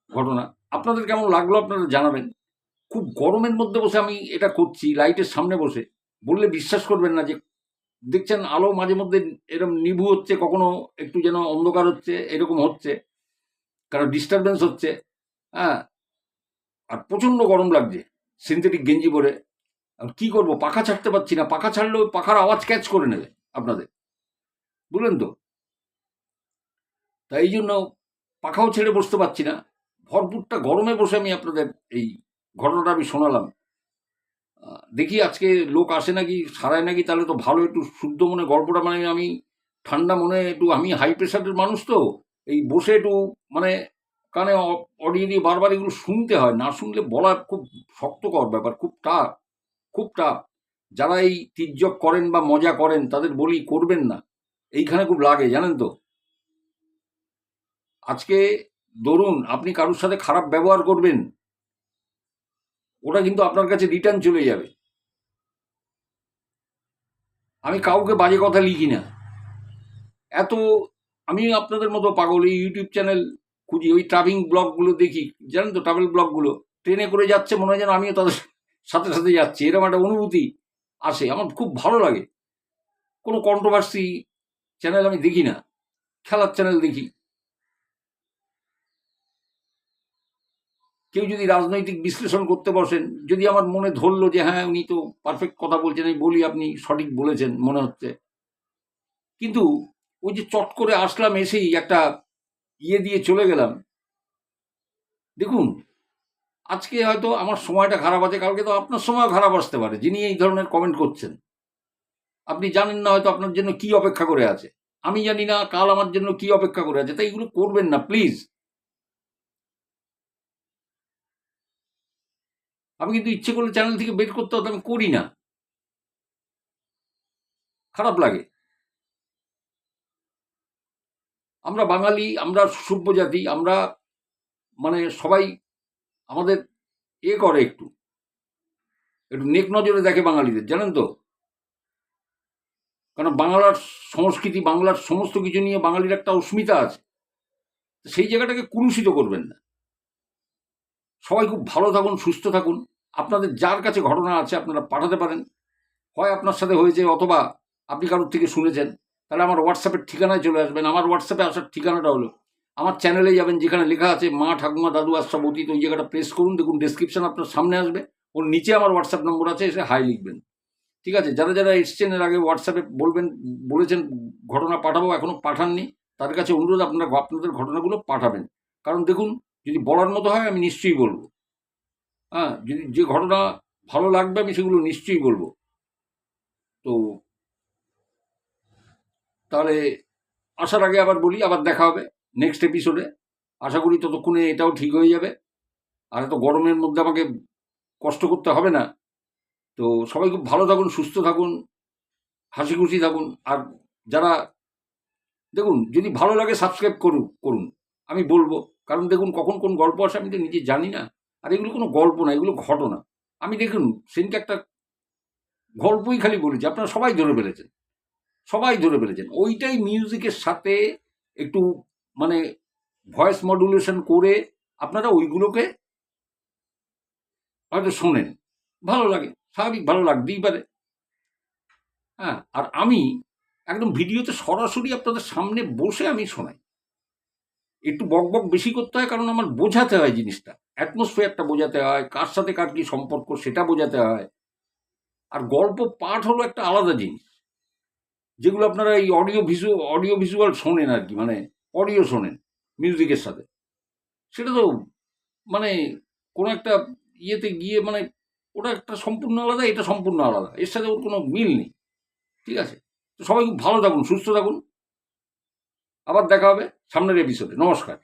ঘটনা। আপনাদের কেমন লাগলো আপনারা জানাবেন। খুব গরমের মধ্যে বসে আমি এটা করছি, লাইটের সামনে বসে। বললে বিশ্বাস করবেন না যে দেখছেন আলো মাঝে মধ্যে এরকম নিভু হচ্ছে, কখনো একটু যেন অন্ধকার হচ্ছে, এরকম হচ্ছে, কারণ ডিস্টারবেন্স হচ্ছে। হ্যাঁ, আর প্রচণ্ড গরম লাগছে সিনথেটিক গেঞ্জি পরে। আর কি করব, পাখা ছাড়তে পারছি না। পাখা ছাড়লেও পাখার আওয়াজ ক্যাচ করে নেবে আপনাদের, বুঝলেন তো? তাই এই জন্য পাখাও ছেড়ে বসতে পারছি না। ভরপুরটা গরমে বসে আমি আপনাদের এই ঘটনাটা আমি শোনালাম। দেখি আজকে লোক আসে নাকি, সারায় নাকি, তাহলে তো ভালো। একটু শুদ্ধ মনে গল্পটা, মানে আমি ঠান্ডা মনে, একটু আমি হাই প্রেশারের মানুষ তো, এই বসে একটু মানে কানে অডিও দিয়ে বারবার এগুলো শুনতে হয়, না শুনলে বলা খুব শক্তকর ব্যাপার, খুব টাফ, খুব টাফ। যারা এই তির্যক করেন বা মজা করেন তাদের বলি করবেন না, এইখানে খুব লাগে, জানেন তো। আজকে ধরুন আপনি কারোর সাথে খারাপ ব্যবহার করবেন, ওটা কিন্তু আপনার কাছে রিটার্ন চলে যাবে। আমি কাউকে বাজে কথা লিখি না, এত আমি আপনাদের মতো পাগল। এই ইউটিউব চ্যানেল খুঁজি, ওই ট্রাভেলিং ব্লগগুলো দেখি, জানেন তো, ট্রাভেল ব্লগগুলো। ট্রেনে করে যাচ্ছে, মনে হয় যেন আমিও তাদের সাথে সাথে যাচ্ছি, এরকম একটা অনুভূতি আসে, আমার খুব ভালো লাগে। কোনো কন্ট্রোভার্সি চ্যানেল আমি দেখি না, খেলার চ্যানেল দেখি। কেউ যদি রাজনৈতিক বিশ্লেষণ করতে বসেন, যদি আমার মনে ধরলো যে হ্যাঁ উনি তো পারফেক্ট কথা বলছেন, আমি বলি আপনি সঠিক বলেছেন মনে হচ্ছে। কিন্তু ওই যে চট করে আসলাম, এসেই একটা ইয়ে দিয়ে চলে গেলাম। দেখুন, আজকে হয়তো আমার সময়টা খারাপ আছে, কালকে তো আপনার সময়ও খারাপ আসতে পারে। যিনি এই ধরনের কমেন্ট করছেন, আপনি জানেন না হয়তো আপনার জন্য কি অপেক্ষা করে আছে, আমি জানি না কাল আমার জন্য কি অপেক্ষা করে আছে। তাই এগুলো করবেন না প্লিজ। আমি কিন্তু ইচ্ছে করলে চ্যানেল থেকে বের করতে হতো, আমি করি না, খারাপ লাগে। আমরা বাঙালি, আমরা সুসভ্য জাতি, আমরা মানে সবাই আমাদের করে একটু একটু নেক নজরে দেখে বাঙালিদের, জানেন তো। কারণ বাংলার সংস্কৃতি, বাংলার সমস্ত কিছু নিয়ে বাঙালির একটা অস্মিতা আছে, সেই জায়গাটাকে কুলুষিত করবেন না। সবাই খুব ভালো থাকুন, সুস্থ থাকুন। আপনাদের যার কাছে ঘটনা আছে আপনারা পাঠাতে পারেন, হয় আপনার সাথে হয়েছে অথবা আপনি কারোর থেকে শুনেছেন। তাহলে আমার হোয়াটসঅ্যাপের ঠিকানায় চলে আসবেন। আমার হোয়াটসঅ্যাপে আসার ঠিকানাটা হলো, আমার চ্যানেলে যাবেন, যেখানে লেখা আছে মা ঠাকুমা দাদু আশ্রম অতীত, ওই জায়গাটা প্রেস করুন, দেখুন ডেসক্রিপশন আপনার সামনে আসবে, ওর নিচে আমার হোয়াটসঅ্যাপ নম্বর আছে, এসে হাই লিখবেন। ঠিক আছে? যারা যারা এসছেন এর আগে হোয়াটসঅ্যাপে বলেছেন ঘটনা পাঠাবো, এখনো পাঠাননি, তাদের কাছে অনুরোধ আপনারা আপনাদের ঘটনাগুলো পাঠাবেন। কারণ দেখুন, যদি বলার মতো হয় আমি নিশ্চয়ই বলবো। হ্যাঁ, যদি যে ঘটনা ভালো লাগবে আমি সেগুলো নিশ্চয়ই বলবো। তো তাহলে আসার আগে আবার বলি, আবার দেখা হবে নেক্সট এপিসোডে। আশা করি ততক্ষণে এটাও ঠিক হয়ে যাবে, আর এত গরমের মধ্যে আমাকে কষ্ট করতে হবে না। তো সবাই খুব ভালো থাকুন, সুস্থ থাকুন, হাসি খুশি থাকুন। আর যারা দেখুন, যদি ভালো লাগে সাবস্ক্রাইব করুন, আমি বলবো। কারণ দেখুন, কখন কোন গল্প আসে আমি তো নিজে জানি না। আর এগুলো কোনো গল্প না, এগুলো ঘটনা। আমি দেখুন সেদিনকে একটা গল্পই খালি বলেছি, আপনারা সবাই ধরে ফেলেছেন। সবাই ধরে ফেলেছেন। ওইটাই মিউজিকের সাথে একটু মানে ভয়েস মডুলেশন করে আপনারা ওইগুলোকে হয়তো শোনেন, ভালো লাগে, স্বাভাবিক ভালো লাগতেই পারে। হ্যাঁ, আর আমি একদম ভিডিওতে সরাসরি আপনাদের সামনে বসে আমি শোনাই। একটু বকবক বেশি করতে হয়, কারণ আমার বোঝাতে হয় জিনিসটা, অ্যাটমসফিয়ারটা বোঝাতে হয়, কার সাথে কার কি সম্পর্ক সেটা বোঝাতে হয়। আর গল্প পাঠ হলো একটা আলাদা জিনিস, যেগুলো আপনারা এই অডিও ভিজুয়াল শোনেন আর কি, মানে অডিও শোনেন মিউজিকের সাথে, সেটা তো মানে কোনো একটা ইয়েতে গিয়ে মানে ওটা একটা সম্পূর্ণ আলাদা, এটা সম্পূর্ণ আলাদা, এর সাথে ওর কোনো মিল নেই। ঠিক আছে? তো সবাই খুব ভালো থাকুন, সুস্থ থাকুন। আবার দেখা হবে সামনের এপিসোডে। নমস্কার।